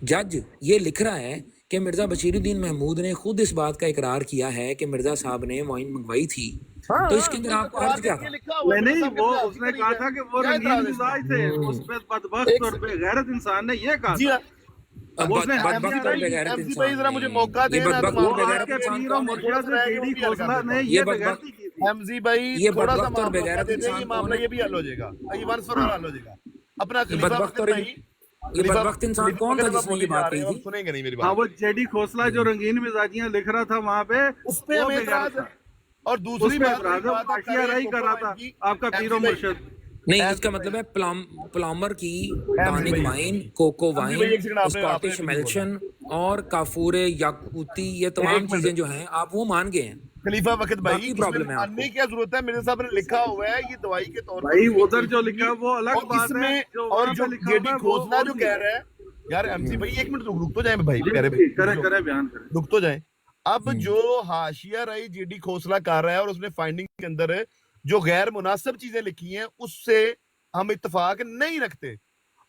जज ये लिख रहा है कि मिर्जा बशीरुद्दीन महमूद ने खुद इस बात का इकरार किया है कि मिर्जा साहब ने वाइन मंगवाई थी, तो इसके अंदर आपका अर्ज क्या था? नहीं वो उसने कहा था कि वो रंगीन मिजाज थे, उस पे बदबख्त और बेगैरत इंसान ने ये कहा था। अब वो उसने बदबख्त और बेगैरत एमसी भाई इंसान जरा मुझे मौका ने, ये दें, मैं बदबख्त वो और बेगैरत आपके इंसान पीरो कौन है? मुर्शिद जेडी खोसला ने ये ये बदबख्त, बेगैरती की थी। एमजी भाई ये थोड़ा सा बदबख्त और मौका बेगैरत दे दें, ये इंसान कौन मामला है? ये भी हल हो जाएगा, ये वंस फॉर ऑल हल हो जाएगा। अपना ये खलीफा बदबख्त वक्त और भाई, ये बदबख्त इंसान कौन था जिसने ये बात कही आप थी? सुनेंगे नहीं मेरी हाँ बात। वो जेडी खोसला जो रंगीन मिजाजियां लिख रहा था वहां पे, उस पे वो हमें बेगैरत एतराज है। था। और उस दूसरी पे बात एतराज है, वो हाशिया राय कर रहा था आपका पीरो मुर्शिद। नहीं, इसका मतलब है प्लम्बर की टॉनिक भाई, वाइन, कोको भाई, वाइन, एक सेकंड, आपने स्कॉटिश भी नहीं बोला। मेल्शन और काफूरे याकूती, ये तमाम एक चीजें मिनट, जो हैं आप वो मान गए हैं। खलीफा वक्त भाई, बाकी इसमें प्रॉब्लम है मानने आपको। की क्या जरूरत है? मेरे साहब ने लिखा हुआ है ये दवाई के तौर पर भाई इसने उधर जो पेश लिखा है की। वो अलग और बात है, इसमें जो और वहां जो पे लिखा जेडी हुआ है वो खोसला और जो चीज कह है। रहा है, यार एमसी भाई एक मिनट रुक तो जाए भाई, प्यारे जी, भाई करे बयान करे। रुक तो जाए। अब जो हाशिया राई जेडी खोसला कर रहा है और उसने फाइंडिंग के अंदर जो गैर मुनासिब चीजें लिखी हैं उससे हम इत्तेफाक नहीं रखते।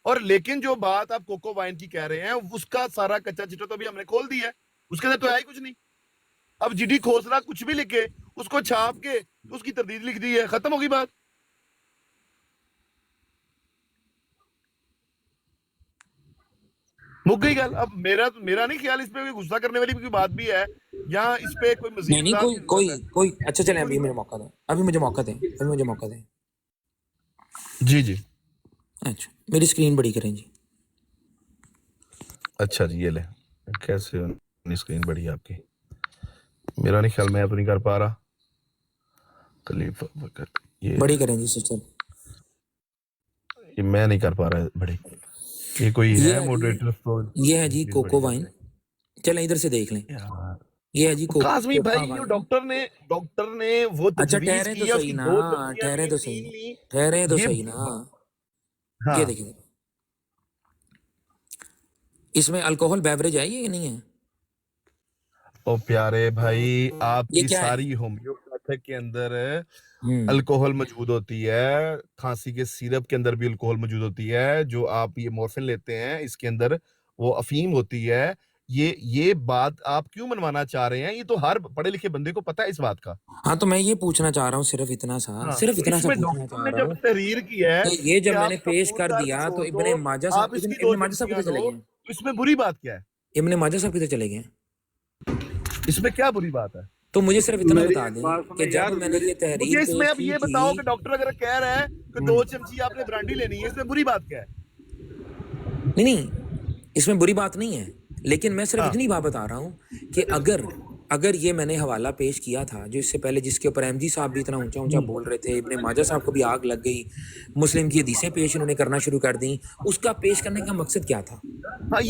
और लेकिन जो बात आप कोको वाइन की कह रहे हैं उसका सारा कच्चा चिट्ठा तो अभी हमने खोल दिया है, उसके अंदर तो है ही कुछ नहीं। अब जीडी खोसला कुछ भी लिखे, उसको छाप के उसकी तरदीद लिख दी है, खत्म होगी बात। मुक गई गल। अब मेरा नहीं ख्याल इस पे कोई गुस्सा करने वाली कोई बात भी है या इस पे कोई मजीद नहीं कोई कोई कोई अच्छा चले, अभी मुझे मौका दें, अभी मुझे मौका दें। जी जी अच्छा मेरी स्क्रीन बड़ी करें जी। अच्छा जी, ये ले कैसे स्क्रीन बड़ी है आपकी? मेरा नहीं ख्याल, मैं तो नहीं कर पा रहा। खलीफा बकर ये बड़ी करें जी सिस्टर। ये मैं नहीं कर पा रहा है बड़ी। ये कोई है मॉडरेटर तो? ये है जी कोको वाइन, चलें इधर से देख लें। यार ये है जी काज़मी भाई, जो डॉक्टर ने वो अच्छा तजवीज़ ठहरे तो की, सही उसकी ना, 2 सब्जियां ठहरे ली, तो 3 सही, ली। ठहरे तो ये सही ना। हाँ ये देखिए इसमें अल्कोहल बेवरेज है ये नहीं है? ओ प्यारे भाई, ये आपकी क्या है? सारी होम्योपैथिक के अंदर हम्म अल्कोहल मौजूद होती है, खांसी के सिरप के अंदर भी अल्कोहल मौजूद होती है, जो आप ये मॉर्फिन लेते हैं इसके अंदर वो अफीम होती है। ये बात आप क्यों मनवाना चाह रहे हैं? ये तो हर पढ़े लिखे बंदे को पता है इस बात का। हाँ तो मैं ये पूछना चाह रहा हूँ सिर्फ इतना सा, सिर्फ इतना सा इसमें पूछना डॉक्टर चाह ने रहा जब हूँ तहरीर की है कि ये जब कि मैंने आप पेश कर कपूरदार दिया को तो छोड़ इब्ने दो, माजा आप साहब, इसकी इब्ने माजा साहब किधर चले गए? तो इसमें बुरी बात क्या है? इब्ने माजा साहब किधर चले गए? इसमें क्या बुरी बात है? तो मुझे सिर्फ इतना मेरी बता एक दें बात कि सुने जब यार, मैंने ये तहरीर मुझे इसमें पेश अब की ये बताओ थी, कि डॉक्टर अगर कह रहा है कि 2 चमची आपने ब्रांडी लेनी है, इसमें बुरी बात क्या है? नहीं इसमें बुरी बात नहीं है, लेकिन मैं सिर्फ हाँ। इतनी बात बता रहा हूँ कि अगर ये मैंने हवाला पेश किया था जो इससे पहले, जिसके ऊपर एमजी साहब भी इतना ऊंचा ऊंचा बोल रहे थे, इब्ने माजा साहब को भी आग लग गई, मुस्लिम की हदीसें पेश इन्होंने करना शुरू कर दी, उसका पेश करने का मकसद क्या था? हाँ,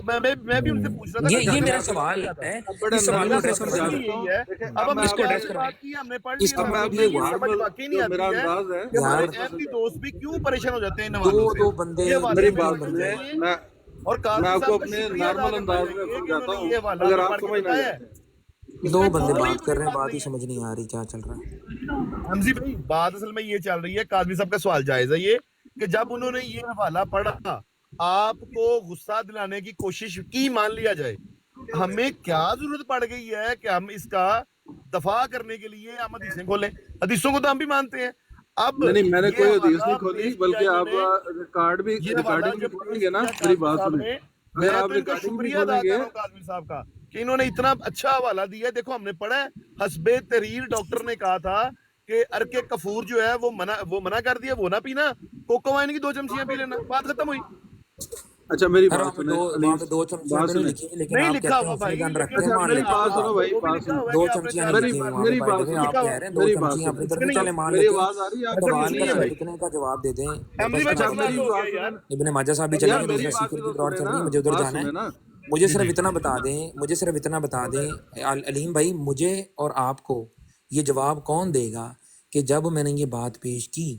मैं भी उनसे पूछ रहा था ये मेरा सवाल है, इस सवाल को कैसे समझा यही है। अब हम इसको address बात की, हमने पढ़ इसको लिया, मैं हमें ये ये समझ वाकई नहीं मेरा आती है अंदाज है कि हमारे यार, अहमदी दोस्त भी क्यों परेशान हो जाते हैं इन हवालों से। दो बंदे, ये हवाले मेरी में बात होने सुनिए, चाहिए। मैं और काजी मैं आपको साहब का अपने शुक्रिया अदा नॉर्मल करना अंदाज में चाहिए कि समझाता उन्होंने हूँ, ये हवाला अगर पढ़ आप के समझ ना बताया है। जाए। दो इसमें बंदे कोई बात कर बुरी रहे हैं, बात ही नहीं समझ नहीं आ रही क्या चल रहा है। हमजी भाई, बात असल में ये चल रही है, काज़मी साहब का सवाल जायज है ये, कि जब उन्होंने ये हवाला पढ़ा, आपको गुस्सा दिलाने की कोशिश की, मान लिया जाए, हमें क्या जरूरत पड़ गई है कि हम इसका दफा करने के लिए हम हदीसें खोलें? हदीसों को तो हम भी मानते हैं। अब नहीं मैंने ये कोई हदीस हवाला नहीं खोली, पेश बल्कि किया आप इन्होंने, ये हवाला रिकॉर्डिंग भी जब पेश खोलेंगे ना, किया मेरी काज़मी बात साहब सुने, ने, अगर मैं आप तो इनका रिकॉर्डिंग भी शुक्रिया अदा कर खोलेंगे, रहा हूँ काज़मी साहब का कि इन्होंने इतना अच्छा हवाला दिया। देखो हमने पढ़ा है, हस्बे तहरीर डॉक्टर ने कहा था कि अरके कफूर जो है वो मना कर दिया, वो ना पीना, कोको वाइन की 2 चमचियां पी लेना, बात खत्म हुई। अच्छा मेरी यार बात सुने, वहाँ पे 2 चमचियां बात तो नहीं सुने, लिखी है, लेकिन नहीं आप लिखा कहते हैं हुआ भाई, गन रखते हैं, अच्छा मान मेरी लेते बात हैं। सुनो भाई, वो भी बात लिखा सुनो, हुआ है 2 कि आपने चमचियां 4 नहीं लिखी हुई वहाँ पे, मेरी बाय द बात वे सुनो, आप कह रहे हैं 2 मेरी बात चमचियां अपनी सुनो, तरफ से, चले मान मेरी लेते हैं। आवाज आ रही है आपको? सवाल नहीं है का भाई। इतने का जवाब दे दें। हमजी भाई अच्छा मसला मेरी हल हो बात गया यार। सुने, इब्ने माजा साहब भी चले यार गए, मेरी दूसरा बात सीकर तो की दौड़ सुने चल ना, रही है, मुझे उधर बात जाना सुने है। ना। मुझे सिर्फ इतना बता दें, मुझे सिर्फ इतना बता दें अलीम भाई, मुझे और आपको ये जवाब कौन देगा कि जब मैंने ये बात पेश की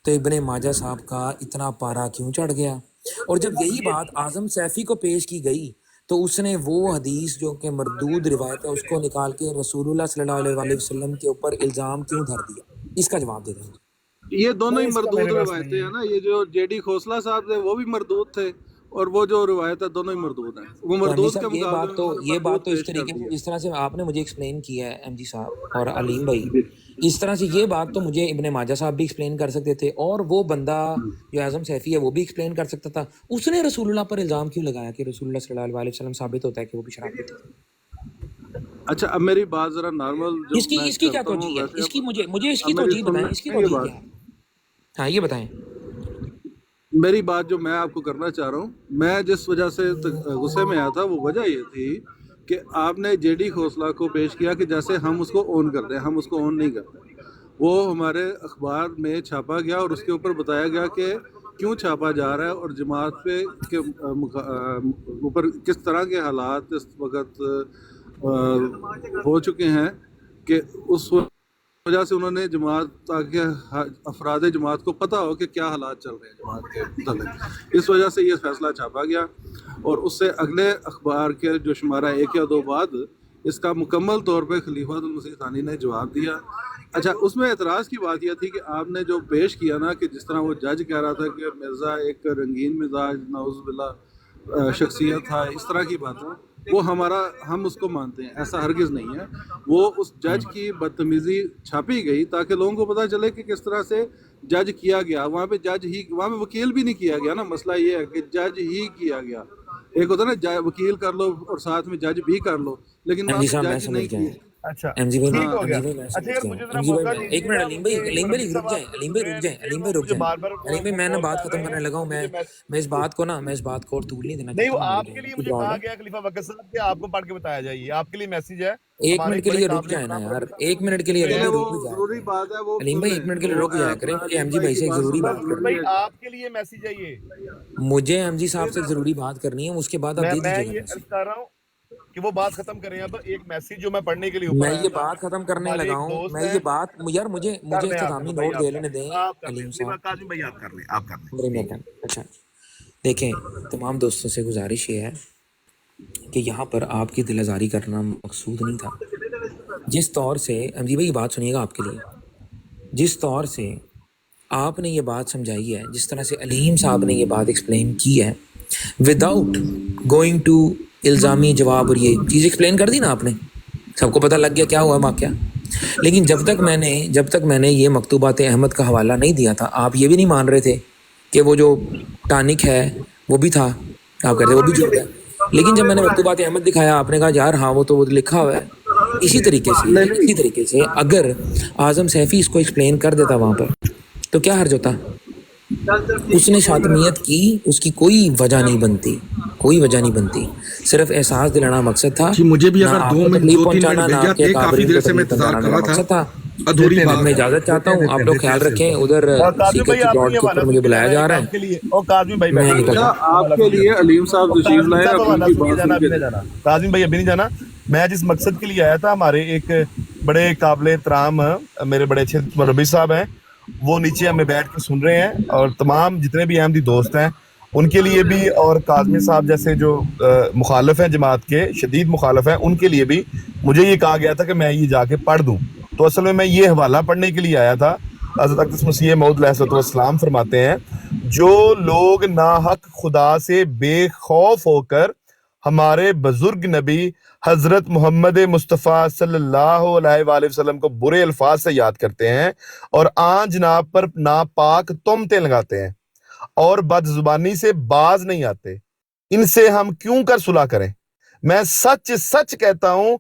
तो इब्ने माजा साहब का इतना पारा क्यों चढ़ गया, और जब यही बात आजम सैफी को पेश की गई तो उसने वो हदीस जो कि मरदूद रिवायत है उसको निकाल के रसूलुल्लाह सल्लल्लाहु अलैहि वसल्लम के ऊपर इल्ज़ाम क्यों धर दिया? इसका जवाब दे दें। ये दोनों ही इसका मरदूद मेरे पास रिवायतें नहीं हैं ना, ये जो जेडी खोसला साहब थे वो भी मरदूद थे, और वो जो रिवायत है दोनों ही मरदूद हैं। वो तो एमजी मरदूद के साहब ये मुकाबले बात में तो उन्होंने ये बात मरदूद तो इस पेश कर तरीके से, दिया। जिस तरह से आपने मुझे एक्सप्लेन किया है एमजी साहब और अलीम भाई, इस तरह से ये बात तो मुझे इब्ने माजा साहब भी एक्सप्लेन कर सकते थे, और वो बंदा जो आजम सैफी है वो भी एक्सप्लेन कर सकता था। उसने रसूलुल्लाह पर इल्ज़ाम क्यों लगाया कि रसूलुल्लाह सल्लल्लाहु अलैहि वसल्लम साबित होता है कि वो भी शराब पीते थे? अच्छा अब मेरी बात जरा नॉर्मल जो इसकी मैं इसकी क्या करता हूँ तौजीह है? वैसे इसकी अब मुझे इसकी मेरी तौजीह बताएं, इसकी सुन ये तौजीह बात, क्या है? हाँ ये बताएं। मेरी बात जो मैं आपको करना चाह रहा हूँ, मैं जिस वजह से गुस्से में आया था वो वजह ये थी कि आपने जेडी खोसला को पेश किया कि जैसे हम उसको ओन करते हैं, हम उसको ओन नहीं करते। वो हमारे अखबार में छापा गया और उसके ऊपर बताया गया कि क्यों छापा जा रहा है और जमात पे के ऊपर किस तरह के हालात इस वक्त हो चुके हैं कि उस वजह से उन्होंने जमात, ताकि अफराद जमात को पता हो कि क्या हालात चल रहे हैं जमात के मतलब, इस वजह से ये फैसला छापा गया। और उससे अगले अखबार के जो शुमारा 1 या 2 बाद इसका मुकम्मल तौर पे खलीफातुल मसीह सानी ने जवाब दिया। अच्छा उसमें एतराज़ की बात यह थी कि आपने जो पेश किया ना, कि जिस तरह वो जज कह रहा था कि मिर्ज़ा एक रंगीन मिजाज नाउज़ुबिल्लाह शख्सियत था, इस तरह की बातें, वो हम उसको मानते हैं, ऐसा हरगिज़ नहीं है। वो उस जज की बदतमीज़ी छापी गई ताकि लोगों को पता चले कि किस तरह से जज किया गया। वहाँ पे वहाँ पे वकील भी नहीं किया गया ना, मसला ये है कि जज ही किया गया। एक होता है ना वकील कर लो और साथ में जज भी कर लो, लेकिन एमजी साहब मैं समझ गया। अच्छा एमजी भाई ठीक हो गया। एमजी भाई मैं अच्छा समझ यार गया। मुझे जरा एमजी भाई मौका मैं एक दीजिए मिनट अलीम भाई रुक जाए, अलीम भाई रुक जाए, अलीम भाई रुक मुझे जाए, बार-बार अलीम भाई मैं ना बात खत्म करने लगा हूँ। मैं इस बात को और तूल नहीं देना नहीं, वो चाहता हूँ। आपके लिए मुझे कहा गया खलीफा वक़्त साहब कि आपको पढ़ के बताया जाए, ये आपके लिए मैसेज है। एक हमारे मिनट के बड़े लिए रुक काबिल जाए ना इनाम यार, रबी एक मिनट के लिए पहले अलीम भाई वो रुक भी जरूरी जाए, बात है वो अलीम भाई सुने। एक मिनट के लिए तो रुक जाया करें, मुझे एमजी भाई से एक जरूरी बात साहब भाई करनी है। आपके लिए मैसेज है ये। मुझे एमजी साहब से जरूरी बात करनी है, उसके बाद आप दे मैं दीजिएगा ये मैसेज। अर्ज कर रहा हूँ कि वो बात खत्म करें। अब एक मैसेज जो मैं पढ़ने के लिए ऊपर मैं आया ये था, बात खत्म करने हमारे लगा एक हूँ, दोस्त मैं हैं, ये बात यार मुझे कर लें आप इख्तितामी भाई, नोट आप दे कर लेने लें, दें आप कर अलीम लें, साहब। काजिम भाई आप कर लें, आप कर लें। बड़ी मेहरबानी। अच्छा देखें, तमाम दोस्तों से गुजारिश ये है कि यहाँ पर आपकी दिल आज़ारी करना मकसूद नहीं था। जिस तौर से एमजी भाई ये बात सुनिएगा आपके लिए, जिस तौर से आपने ये बात समझाई है, जिस तरह से अलीम साहब ने ये बात एक्सप्लेन की है, विदाउट गोइंग टू इल्ज़ामी जवाब, और ये चीज़ एक्सप्लेन कर दी ना आपने, सबको पता लग गया क्या हुआ वाक़या। लेकिन जब तक मैंने ये मकतूबात अहमद का हवाला नहीं दिया था, आप ये भी नहीं मान रहे थे कि वो जो टानिक है वो भी था, आप कहते वो भी झूठ है। लेकिन जब मैंने मकतूबात अहमद दिखाया, आपने कहा यार हाँ वो तो वो लिखा हुआ है। इसी तरीके से अगर आज़म सैफ़ी इसको एक्सप्लेन कर देता वहाँ पर तो क्या हर्ज होता। उसने शातमियत की, उसकी कोई वजह नहीं बनती, सिर्फ एहसास दिलाना मकसद था कि मुझे भी ना अगर आपको 2 मिनट तकलीफ 2-3 पहुंचाना, मिनट ना मिल आपके जाते, काफी काबिलियत देर को से मैं तकलीफ इंतजार पहुंचाना कर रहा मेरा मकसद था। अधूरी बात मैं इजाजत चाहता हूँ, आप लोग ख्याल रखें। उधर काजिम सीकर भाई की आपने प्लॉट ये के ऊपर मुझे बुलाया जा रहा है, आपके लिए और काजिम भाई मैं बैठे निकल क्या रहा हूँ। आपके लिए अलीम साहब तशरीफ लाए, काजिम अब साहब उनकी सुनिए बात जाना, सुन अभी नहीं के जाना काजिम भाई, अभी नहीं जाना। मैं जिस मकसद के लिए आया था, हमारे एक बड़े काबिल एहतराम मेरे बड़े अच्छे रबी साहब हैं, वो नीचे हमें बैठ के सुन रहे हैं, और तमाम जितने भी अहमदी दोस्त हैं उनके लिए भी, और काज़मी साहब जैसे जो मुखालिफ हैं जमात के, शदीद मुखालिफ हैं, उनके लिए भी मुझे ये कहा गया था कि मैं ये जाके पढ़ दूँ। तो असल में मैं ये हवाला पढ़ने के लिए आया था। हज़रत अक़दस मसीह मऊद अलैहिस्सलाम फरमाते हैं, जो लोग नाहक खुदा से बेखौफ होकर हमारे बुजुर्ग नबी हज़रत मोहम्मद मुस्तफ़ा सल्लल्लाहु अलैहि वसल्लम को बुरे अल्फाज से याद करते हैं और आन जनाब पर नापाक तुहमतें लगाते हैं और बदजुबानी से बाज नहीं आते, इनसे हम क्यों कर सुलह करें। मैं सच सच कहता हूं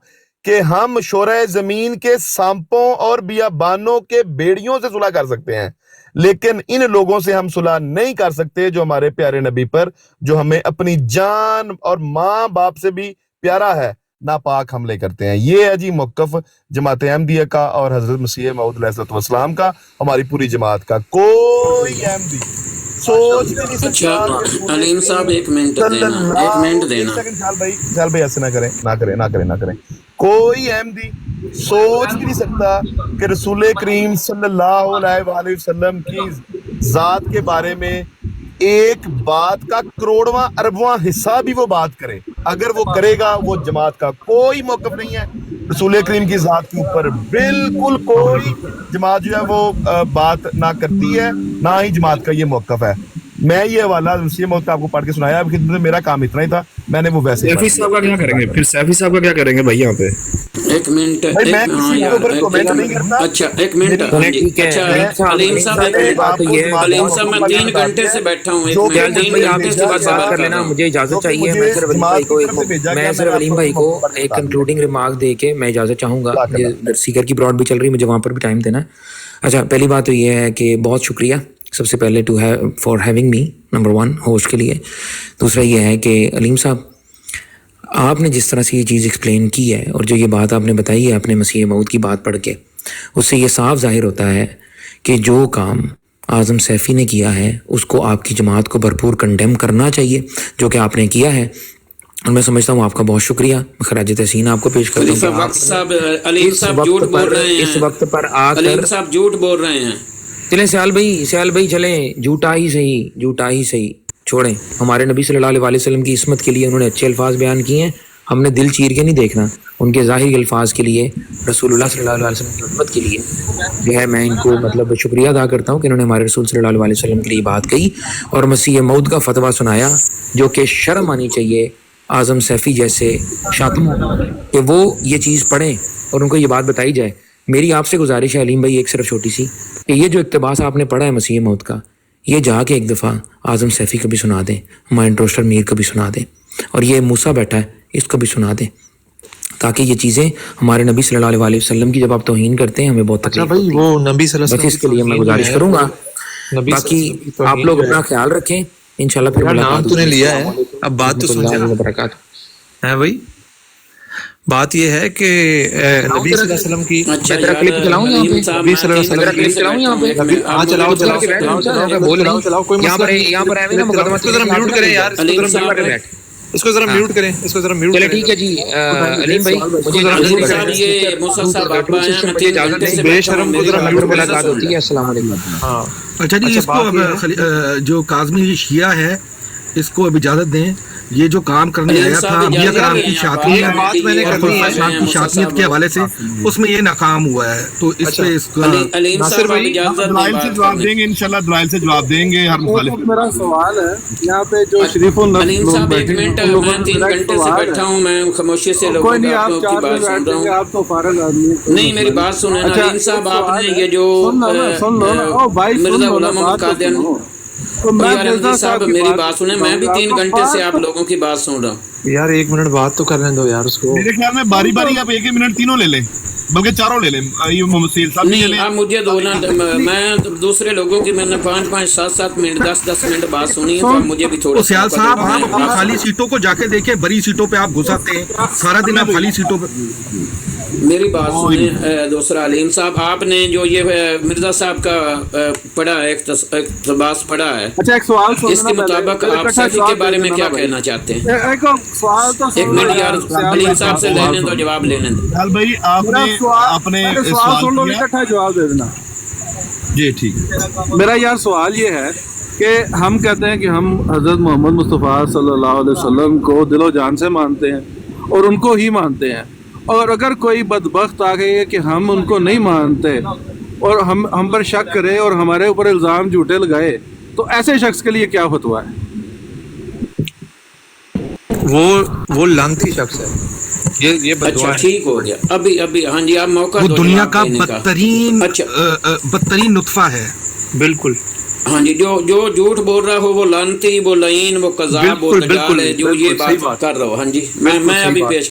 कि हम शोरे जमीन के सांपों और बियाबानों के बेड़ियों से सुलह कर सकते हैं, लेकिन इन लोगों से हम सुलह नहीं कर सकते जो हमारे प्यारे नबी पर, जो हमें अपनी जान और माँ बाप से भी प्यारा है, नापाक हमले करते हैं। ये है जी मौक़िफ़ जमात अहमदिया का और हज़रत मसीह मऊद अलैहिस्सलाम का, हमारी पूरी जमात का। कोई अहमदी सोच भी नहीं अच्छा सकता। अलीम साहब एक मिनट देना। विशाल भाई ऐसे ना करें। कोई अहमदी सोच भी नहीं सकता कि रसूल करीम सल्लल्लाहु अलैहि वसल्लम की जात के बारे में एक बात का करोड़वां अरबवां हिस्सा भी वो बात करे। अगर वो करेगा, वो जमात का कोई मौक़िफ़ नहीं है रसूल करीम की जात के ऊपर, बिल्कुल कोई जमात जो है वो बात ना करती है, ना ही जमात का ये मौक़िफ़ है। मैं ये हवाला मसीह मौत का आपको पढ़ के सुनाया, अब मेरा काम इतना ही था, मैंने वो वैसे सैफी साहब का क्या करेंगे फिर? सैफी साहब का क्या करेंगे भाई यहाँ पे? एक मिनट भाई मैं किसी के ऊपर कमेंट नहीं करता। अच्छा एक मिनट। ठीक है अलीम साहब मैं 3 घंटे से बैठा हूँ। आप इसके बाद बात कर लेना, मुझे इजाजत चाहिए। मैं सिर्फ अलीम भाई को एक कंक्लूडिंग रिमार्क दे के मैं इजाजत चाहूंगा। सीकर की ब्रॉड भी चल रही, मुझे वहाँ पर भी टाइम देना। अच्छा, पहली बात तो ये है कि बहुत शुक्रिया सबसे पहले for having me, number 1 host के लिए। दूसरा ये है कि अलीम साहब, आपने जिस तरह से ये चीज़ एक्सप्लेन की है और जो ये बात आपने बताई है अपने मसीह मऊद की बात पढ़ के, उससे ये साफ जाहिर होता है कि जो काम आज़म सैफ़ी ने किया है उसको आपकी जमात को भरपूर कंडेम करना चाहिए, जो कि आपने किया है। और मैं समझता हूँ आपका बहुत शुक्रिया। खराज तहसीन आपको पेश करता हूँ। अलीम साहब झूठ बोल रहे हैं, इस वक्त पर आकर अलीम साहब झूठ बोल रहे हैं। चलें सियाल भाई चलें, झूठा ही सही छोड़ें। हमारे नबी सल्लल्लाहु अलैहि वसल्लम की इस्मत के लिए उन्होंने अच्छे अल्फाज बयान किए हैं, हमने दिल चीर के नहीं देखना। उनके ज़ाहिरी अल्फाज के लिए, रसूलुल्लाह सल्लल्लाहु अलैहि वसल्लम की उम्मत के लिए जो है मैं इनको मतलब शुक्रिया अदा करता हूँ कि इन्होंने हमारे रसूल सल्लल्लाहु अलैहि वसल्लम के लिए बात कही और मसीह मऊद का फतवा सुनाया, जो कि शर्म आनी चाहिए आज़म सैफ़ी जैसे शातमों कि वो ये चीज़ पढ़ें और उनको ये बात बताई जाए। मेरी आपसे गुजारिश है अलीम भाई, एक सिर्फ छोटी सी, कि ये जो इक़्तिबास आपने पढ़ा है मसीह मौत का, ये जाके एक दफ़ा आज़म सैफ़ी को भी सुना दें, माइंड रोस्टर मीर को भी सुना दें। اور یہ موسیٰ بیٹھا ہے, اس کو بھی سنا دیں تاکہ یہ چیزیں ہمارے نبی صلی اللہ علیہ وسلم کی جب آپ توہین کرتے ہیں ہمیں بہت تکلیف ہوتی ہے. وہ نبی صلی اللہ علیہ بس اس کے لیے میں گزارش کروں گا. باقی آپ لوگ اپنا خیال رکھیں, انشاءاللہ پھر نام تو نے لیا ہے, اب بات تو سمجھا ہے بھائی. بات یہ ہے کہ نبی صلی اللہ علیہ وسلم کی کلپ چلاؤں نبی صلی اللہ علیہ وسلم یہاں پہ, ہاں چلاؤ یہاں پر ایویں نا مقدمہ کو ذرا میوٹ کریں یار, اس کو ذرا میوٹ کریں, اس کو ذرا میوٹ کریں. چلے ٹھیک ہے جی علیم بھائی, یہ موسیٰ صاحب آپ آئے ہیں, مجھے اجازت دیں, بے شرم کو ذرا میوٹ ملاقات ہوتی ہے. السلام علیکم. ہاں اچھا جی, اس کو اب جو کاظمی شیعہ ہے اس کو اب اجازت دیں. یہ جو کام کرنے آیا تھا انبیاء کرام کی شاطریت اور خلفائے اسلام کی شاطریت کے حوالے سے, اس میں یہ ناکام ہوا ہے. تو اس پہ اس کا ناصر بھائی دلائل سے جواب دیں گے, انشاءاللہ دلائل سے جواب دیں گے ہر مخالف. میرا سوال ہے یہاں پہ جو شریف علیم صاحب ایک منٹ, میں 3 گھنٹے سے بیٹھا ہوں, میں خاموشی سے لوگوں کی بات سن رہا ہوں. آپ تو فارغ آدمی نہیں میری بات سنیں نا علیم صاحب, آپ نے یہ جو مرزا غلام محمد قادیانی, صاحب میری بات سنیں, میں بھی 3 گھنٹے سے آپ لوگوں کی بات سن رہا ہوں. یار 1 منٹ بات تو کرنے دو یار اس کو. میرے خیال میں باری باری آپ 1 منٹ تینوں لے لیں, بلکہ چاروں لے لیں. محمد سیل صاحب نہیں, آپ مجھے دو نا, میں دوسرے لوگوں کی میں نے 5-5, 7-7 منٹ, 10-10 منٹ بات سنی ہے, تو مجھے بھی تھوڑا. سیال صاحب آپ اپنی خالی سیٹوں کو جا کے دیکھیں, بڑی سیٹوں پہ آپ گھساتے ہیں سارا دن, آپ خالی سیٹوں پہ. میری بات سنیں دوسرا علیم صاحب, آپ نے جو یہ مرزا صاحب کا پڑھا ہے, اقتباس پڑھا ہے, اچھا ایک سوال اس کے مطابق آپ سیفی کے بارے میں کیا کہنا چاہتے ہیں؟ ایک سوال تو 1 منٹ یار, علیم صاحب سے لینے دو, جواب لینے دو. بھائی آپ نے سوال سن لو, اکٹھا جواب دے دینا. جی ٹھیک ہے. میرا یار سوال یہ ہے کہ ہم کہتے ہیں کہ ہم حضرت محمد مصطفیٰ صلی اللہ علیہ وسلم کو دل و جان سے مانتے ہیں اور ان کو ہی مانتے ہیں, اور اگر کوئی بدبخت آ گئی ہے کہ ہم ان کو نہیں مانتے اور ہم پر شک کرے اور ہمارے اوپر الزام جھوٹے لگائے, تو ایسے شخص کے لیے کیا فتویٰ ہے؟ وہ لعنتی شخص ہے, یہ اچھا ٹھیک ہو گیا. ابھی ہاں جی, آپ موقع وہ دو دنیا جواب کا دینے بدترین نطفہ ہے. بالکل. ہاں جی, جو جھوٹ بول رہا ہو وہ لعنتی, وہ لعین, وہ قذاب, وہ دجال ہے, جو یہ بات کر رہا ہو. ہاں جی, میں ابھی پیش